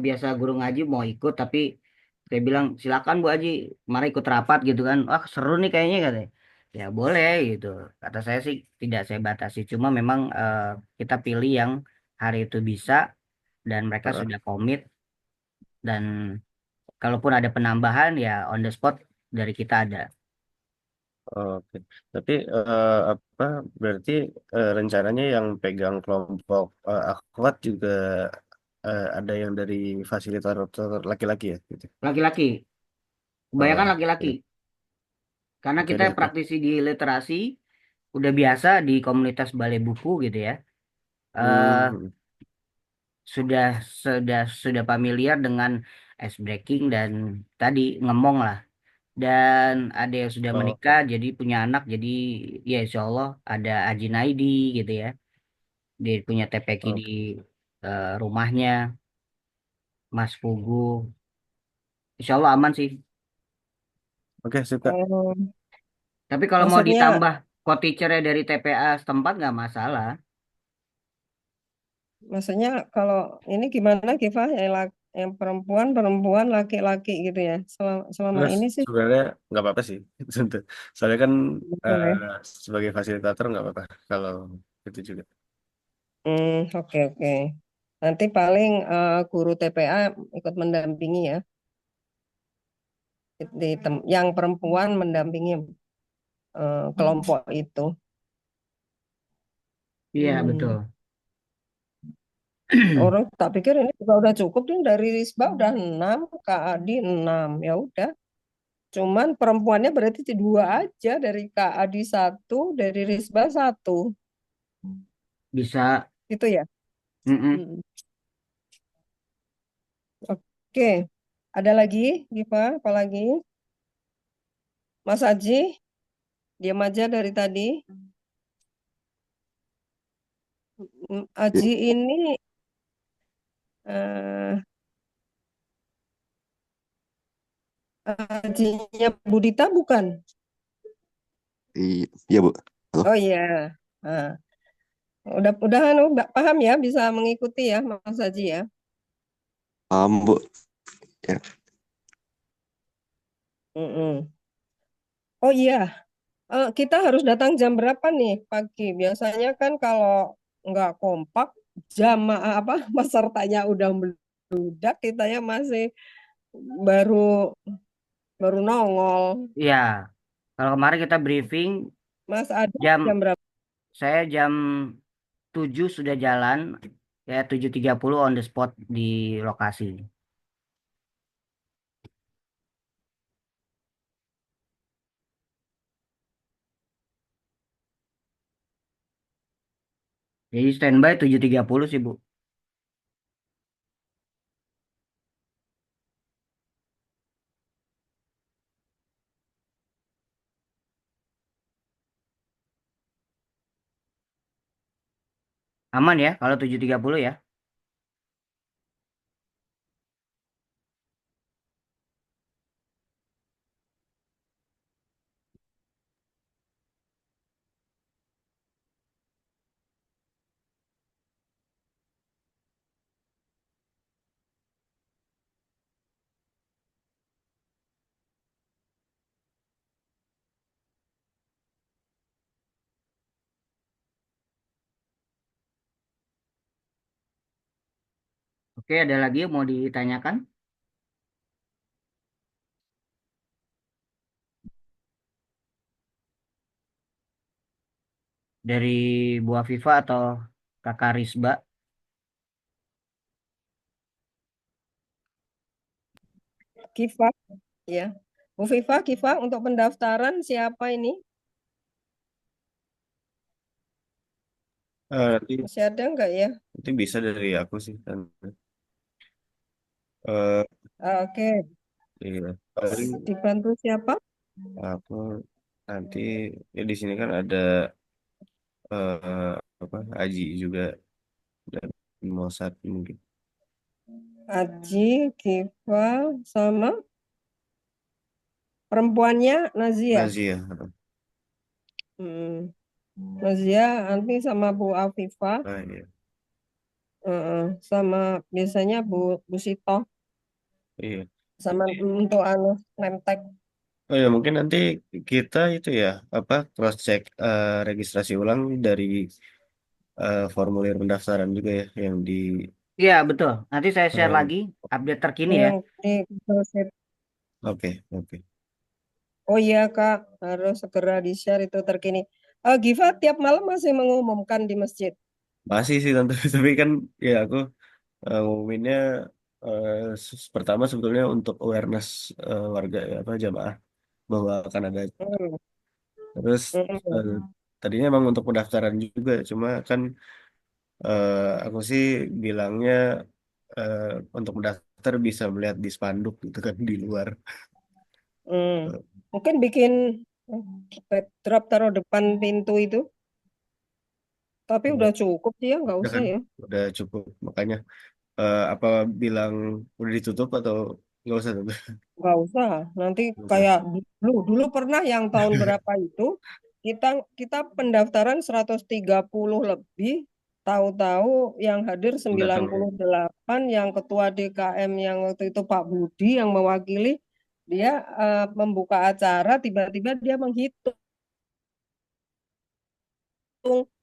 biasa guru ngaji mau ikut, tapi saya bilang silakan Bu Haji, mari ikut rapat gitu kan. Wah seru nih kayaknya katanya. Ya boleh gitu. Kata saya sih tidak saya batasi. Cuma memang kita pilih yang hari itu bisa dan mereka heeh. sudah komit, dan kalaupun ada penambahan ya on the spot dari kita ada. Oke. Tapi apa berarti rencananya yang pegang kelompok akhwat juga ada yang dari fasilitator laki-laki ya gitu. Laki-laki, kebanyakan laki-laki. Oke. Karena Oke kita deh Kak. praktisi di literasi, udah biasa di komunitas balai buku gitu ya. eh Hmm. sudah sudah familiar dengan ice breaking dan tadi ngemong lah. Dan ada yang sudah Oke. menikah jadi punya anak, jadi ya insya Allah ada Aji Naidi gitu ya, dia punya TPQ di Oke. rumahnya, Mas Pugu, insya Allah aman sih. Oke, suka. Oh, Tapi kalau mau maksudnya ditambah co-teachernya dari TPA setempat nggak masalah. Maksudnya kalau ini gimana Giva? Yang perempuan, perempuan, laki-laki gitu ya. Selama Terus ini sih sebenarnya nggak apa-apa sih. Soalnya kan betul eh, ya. sebagai fasilitator nggak apa-apa kalau itu juga. Oke oke. Nanti paling guru TPA ikut mendampingi ya. Yang perempuan mendampingi kelompok itu. Iya Hmm. betul. Orang tak pikir ini juga udah cukup nih dari Risba udah 6, Kak Adi 6. Ya udah. Cuman perempuannya berarti dua aja dari Kak Adi satu, dari Risba satu. Bisa. Gitu ya. Mm-mm. Hmm. Oke. Ada lagi, Giva? Apa lagi? Mas Aji, diam aja dari tadi. Ya, Aji ini eh, Ajinya Budita bukan? iya Bu. Halo. Oh iya. Nah, udah paham ya, bisa mengikuti ya, Mas Aji ya. Bu. Ya. Mm-mm. Oh iya, kita harus datang jam berapa nih pagi? Biasanya kan kalau nggak kompak, jamaah apa pesertanya udah meludak, kita ya masih baru baru nongol. Iya. Kalau kemarin kita briefing Mas ada jam jam berapa? saya jam 7 sudah jalan, ya 7.30 on the spot di lokasi. Jadi standby 7.30 sih, Bu. Aman ya kalau 7.30 ya? Oke, ada lagi yang mau ditanyakan dari Bu Afifah atau Kakak Risba? Kifa ya. Bu Viva, Kifa untuk pendaftaran siapa ini? Nanti Masih ada nggak ya? nanti bisa dari aku sih. Eh Oke, iya. Paling dibantu siapa? aku nanti ya di sini kan ada apa Aji juga dan Mosat mungkin. Aji, Kifa, sama perempuannya Nazia. Nazia. Hmm. Nazia nanti sama Bu Afifa, Nah, iya. sama biasanya Bu Sito, Iya. sama untuk anu Nemtek. Oh ya mungkin nanti kita itu ya apa cross check registrasi ulang dari formulir pendaftaran juga ya yang di Iya, betul. Nanti saya share eh, lagi update terkini ya. Yang di Google Sheet. oke. Oh iya Kak, harus segera di-share itu terkini. Giva tiap malam masih mengumumkan di masjid. Masih sih tante tapi kan ya aku ngumuminnya eh, pertama sebetulnya untuk awareness warga ya, apa jamaah bahwa akan ada Hmm. terus Hmm. eh, tadinya emang untuk pendaftaran juga cuma kan aku sih bilangnya eh, untuk mendaftar bisa melihat di spanduk gitu kan di luar. Hmm. Eh, Mungkin bikin backdrop taruh depan pintu itu, tapi ya, udah cukup sih ya, nggak udah usah kan ya. udah cukup makanya apa bilang udah ditutup atau nggak usah tuh Nggak usah. Nanti nggak usah. kayak dulu pernah yang tahun berapa itu kita pendaftaran 130 lebih, tahu-tahu yang hadir Nggak tahu. 98, yang ketua DKM yang waktu itu Pak Budi yang mewakili, dia membuka acara, tiba-tiba dia menghitung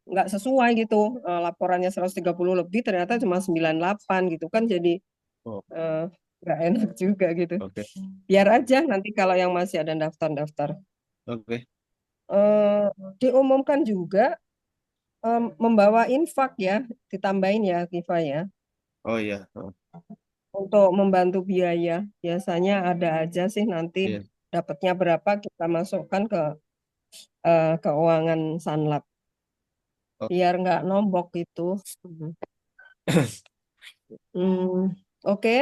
nggak sesuai gitu. Laporannya 130 lebih, ternyata cuma 98 gitu kan, jadi Oh, nggak enak juga gitu. oke. Biar aja nanti kalau yang masih ada daftar-daftar. Oke. Eh, Diumumkan juga membawa infak ya, ditambahin ya Kifa ya, Oh iya. Oh, untuk membantu biaya. Biasanya ada aja sih, nanti iya. dapatnya berapa kita masukkan ke keuangan Sanlab, Oh. biar nggak nombok gitu. Hmm, oke.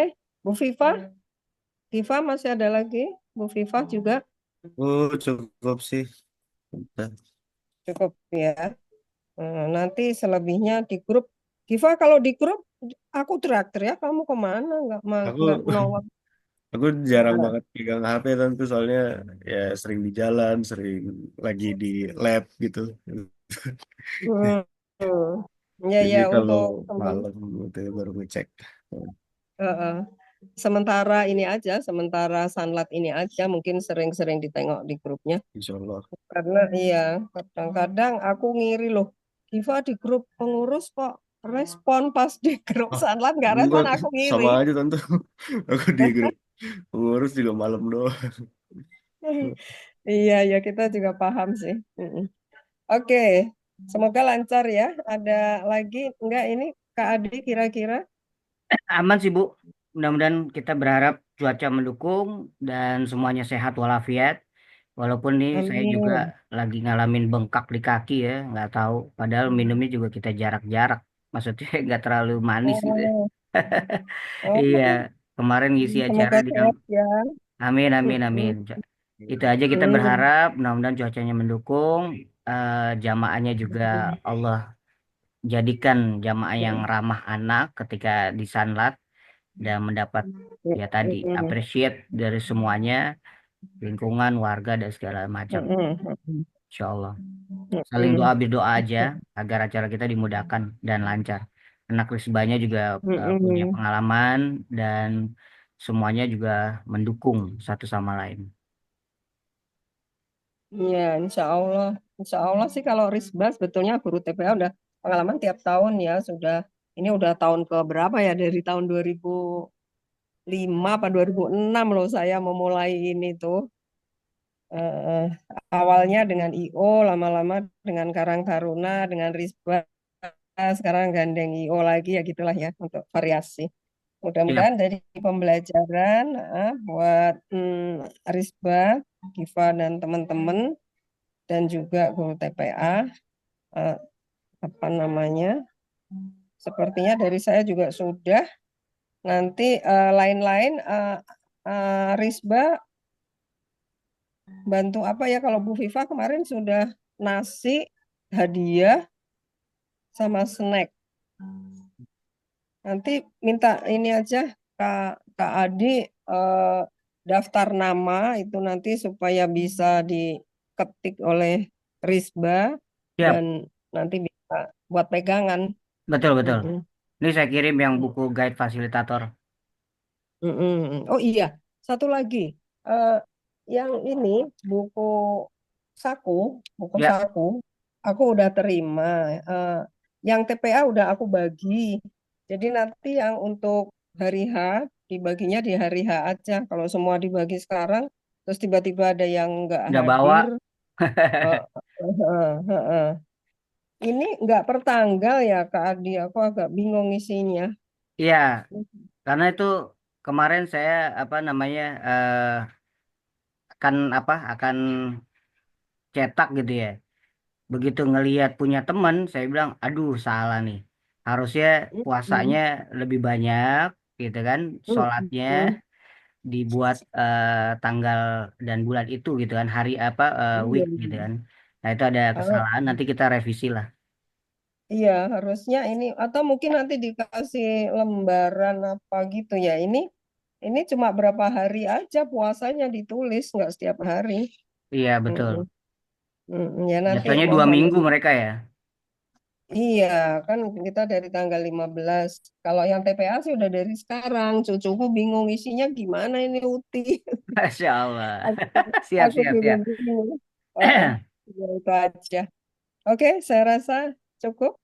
Bu Viva masih ada lagi? Bu Viva juga Cukup sih. Udah. cukup ya. Nanti selebihnya di grup. Viva, kalau di grup aku traktir ya, kamu kemana? Aku Nggak nongol. aku jarang banget pegang HP tentu, soalnya ya sering di jalan, sering lagi di lab gitu. Hmm. Hmm. Ya Jadi ya, kalau untuk teman. malam gitu baru ngecek. Sementara ini aja, sementara Sanlat ini aja, mungkin sering-sering ditengok di grupnya. Insya Allah. Karena iya, kadang-kadang aku ngiri loh. Giva di grup pengurus kok respon, pas di grup Oh, Sanlat nggak enggak, respon, aku ngiri. sama aja tentu. Aku di grup pengurus juga malam doang. Iya, ya kita juga paham sih. Mm-mm. Oke, semoga lancar ya. Ada lagi enggak ini Kak Adi kira-kira? Aman sih Bu. Mudah-mudahan kita berharap cuaca mendukung dan semuanya sehat walafiat. Walaupun nih saya juga Amin. lagi ngalamin bengkak di kaki ya, nggak tahu. Padahal minumnya juga kita jarak-jarak. Maksudnya nggak terlalu manis gitu ya. Oh, Iya, oh, kemarin ngisi acara semoga di sehat ya. Amin, amin, amin. Mm-mm. Itu aja kita Hmm. berharap, mudah-mudahan cuacanya mendukung, jamaahnya juga Allah jadikan jamaah yang ramah anak ketika di Sanlat dan mendapat ya tadi Mm-mm. appreciate dari semuanya, lingkungan, warga dan segala macam. Mm-mm. Insya Allah. Saling doa Mm-mm. berdoa aja agar acara kita dimudahkan dan lancar. Anak Risbanya juga punya Mm-mm. pengalaman dan semuanya juga mendukung satu sama lain. Iya, insya Allah sih kalau Risbah sebetulnya guru TPA udah pengalaman tiap tahun ya, ini udah tahun ke berapa ya, dari tahun 2005 apa 2006 loh saya memulai ini tuh. Eh, Awalnya dengan IO, lama-lama dengan Karang Taruna, dengan Risbah, sekarang gandeng IO lagi ya, gitulah ya untuk variasi. Siap. Mudah-mudahan dari pembelajaran buat Risbah, Giva dan teman-teman, dan juga guru TPA, eh, apa namanya, sepertinya dari saya juga sudah. Nanti lain-lain, Risbah bantu apa ya, kalau Bu Viva kemarin sudah nasi hadiah sama snack. Nanti minta ini aja Kak Adi, eh, daftar nama itu nanti supaya bisa diketik oleh Risba dan Siap. nanti bisa buat pegangan. Betul, betul. Mm-mm. Ini saya kirim yang buku guide fasilitator. Mm-mm. Oh iya, satu lagi. Eh, yang ini buku saku, buku Ya, saku, aku udah terima. Eh, yang TPA udah aku bagi. Jadi nanti yang untuk hari H dibaginya di hari H aja. Kalau semua dibagi sekarang, terus tiba-tiba ada yang nggak udah bawa. hadir. eh, Ini nggak per tanggal ya Kak Adi. Aku agak bingung isinya. Iya, karena itu kemarin saya apa namanya akan apa akan cetak gitu ya. Begitu ngelihat punya teman, saya bilang, aduh salah nih. Harusnya puasanya Mm-mm. lebih banyak, gitu kan. Sholatnya Mm-mm. dibuat tanggal dan bulan itu gitu kan, hari apa Iya. week gitu kan. Nah itu ada Kalau kesalahan, nanti kita revisi lah. iya, harusnya ini, atau mungkin nanti dikasih lembaran apa gitu ya. Ini cuma berapa hari aja puasanya ditulis, nggak setiap hari. Iya betul. Mm-mm. Ya nanti Jatuhnya 2 minggu mohon. mereka ya. Iya, kan kita dari tanggal 15. Kalau yang TPA sih udah dari sekarang. Cucuku bingung isinya gimana ini Uti. Masya Allah. Aku, Siap, aku siap, juga siap. bingung. Heeh, ya itu aja. Oke, saya rasa cukup.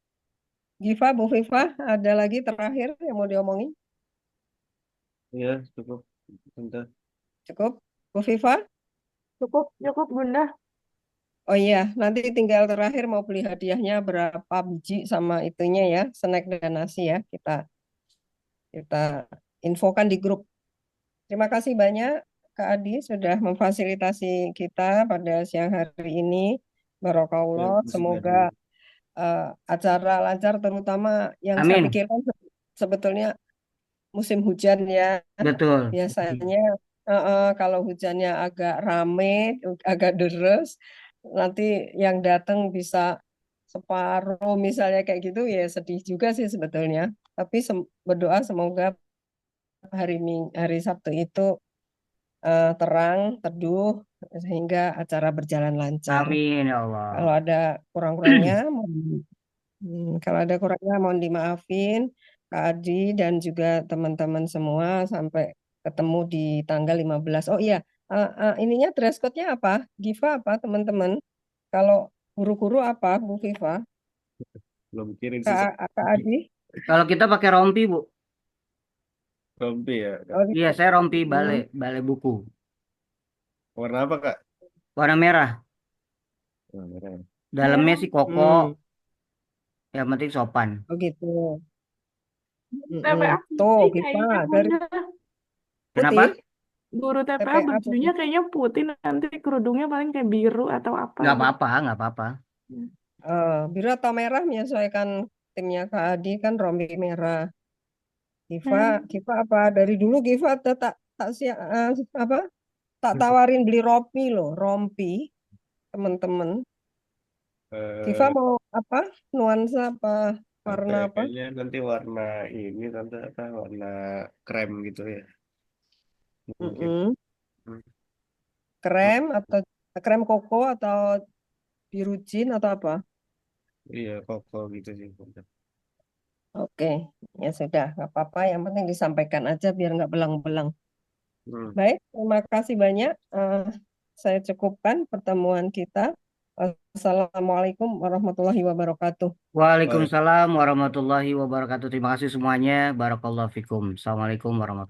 Giva, Bu Viva, ada lagi terakhir yang mau diomongin? Ya, cukup. Bentar. Cukup, Bu Viva? Cukup, cukup Bunda. Oh iya, nanti tinggal terakhir mau beli hadiahnya berapa biji sama itunya ya, snack dan nasi ya. Kita infokan di grup. Terima kasih banyak Kak Adi sudah memfasilitasi kita pada siang hari ini. Ya, Barokallah, masih semoga dari. eh, acara lancar terutama yang saya Amin. pikirkan sebetulnya musim hujan ya. Betul. Biasanya kalau hujannya agak rame, agak deres, nanti yang datang bisa separuh misalnya kayak gitu ya sedih juga sih sebetulnya. Tapi berdoa semoga hari Sabtu itu terang, teduh sehingga acara berjalan lancar. Amin ya Kalau Allah. ada kurang-kurangnya, kalau ada kurangnya mohon dimaafin Kak Adi dan juga teman-teman semua sampai ketemu di tanggal 15. Oh iya, ininya dress code-nya apa? Giva apa teman-teman? Kalau guru-guru apa Bu Viva? Belum mikirin sih. Kak Adi? Kalau kita pakai rompi, Bu. Rompi ya, Kak. Oh Iya, gitu. saya rompi Hmm, balai buku. Warna apa, Kak? Warna merah. Warna merah. Dalamnya sih koko, hmm, yang penting sopan. oh gitu. TPA Tuh, putih Giva kayaknya dari Bunda. Kenapa? putih, Guru TPA TPA bajunya putih. kayaknya putih, nanti kerudungnya paling kayak biru atau apa Nggak gitu. apa-apa, nggak apa-apa. Biru atau merah menyesuaikan timnya Kak Adi kan rompi merah. Hmm. Giva apa? Dari dulu Giva tak tak apa? Tak tawarin beli rompi loh, rompi teman-teman. Giva Eh, mau apa? Nuansa apa? apa Warna ya? apa? Kayaknya nanti warna ini tante apa? Warna krem gitu ya. Mungkin. Mm-mm. Hmm. Krem atau krem koko atau biru jin atau apa? Iya, koko gitu sih. Oke, ya sudah, nggak apa-apa. Yang penting disampaikan aja biar nggak belang-belang. Hmm. Baik, terima kasih banyak. Saya cukupkan pertemuan kita. Assalamualaikum warahmatullahi wabarakatuh. Waalaikumsalam. Waalaikumsalam warahmatullahi wabarakatuh. Terima kasih semuanya. Barakallahu fikum. Assalamualaikum warahmatullahi wabarakatuh.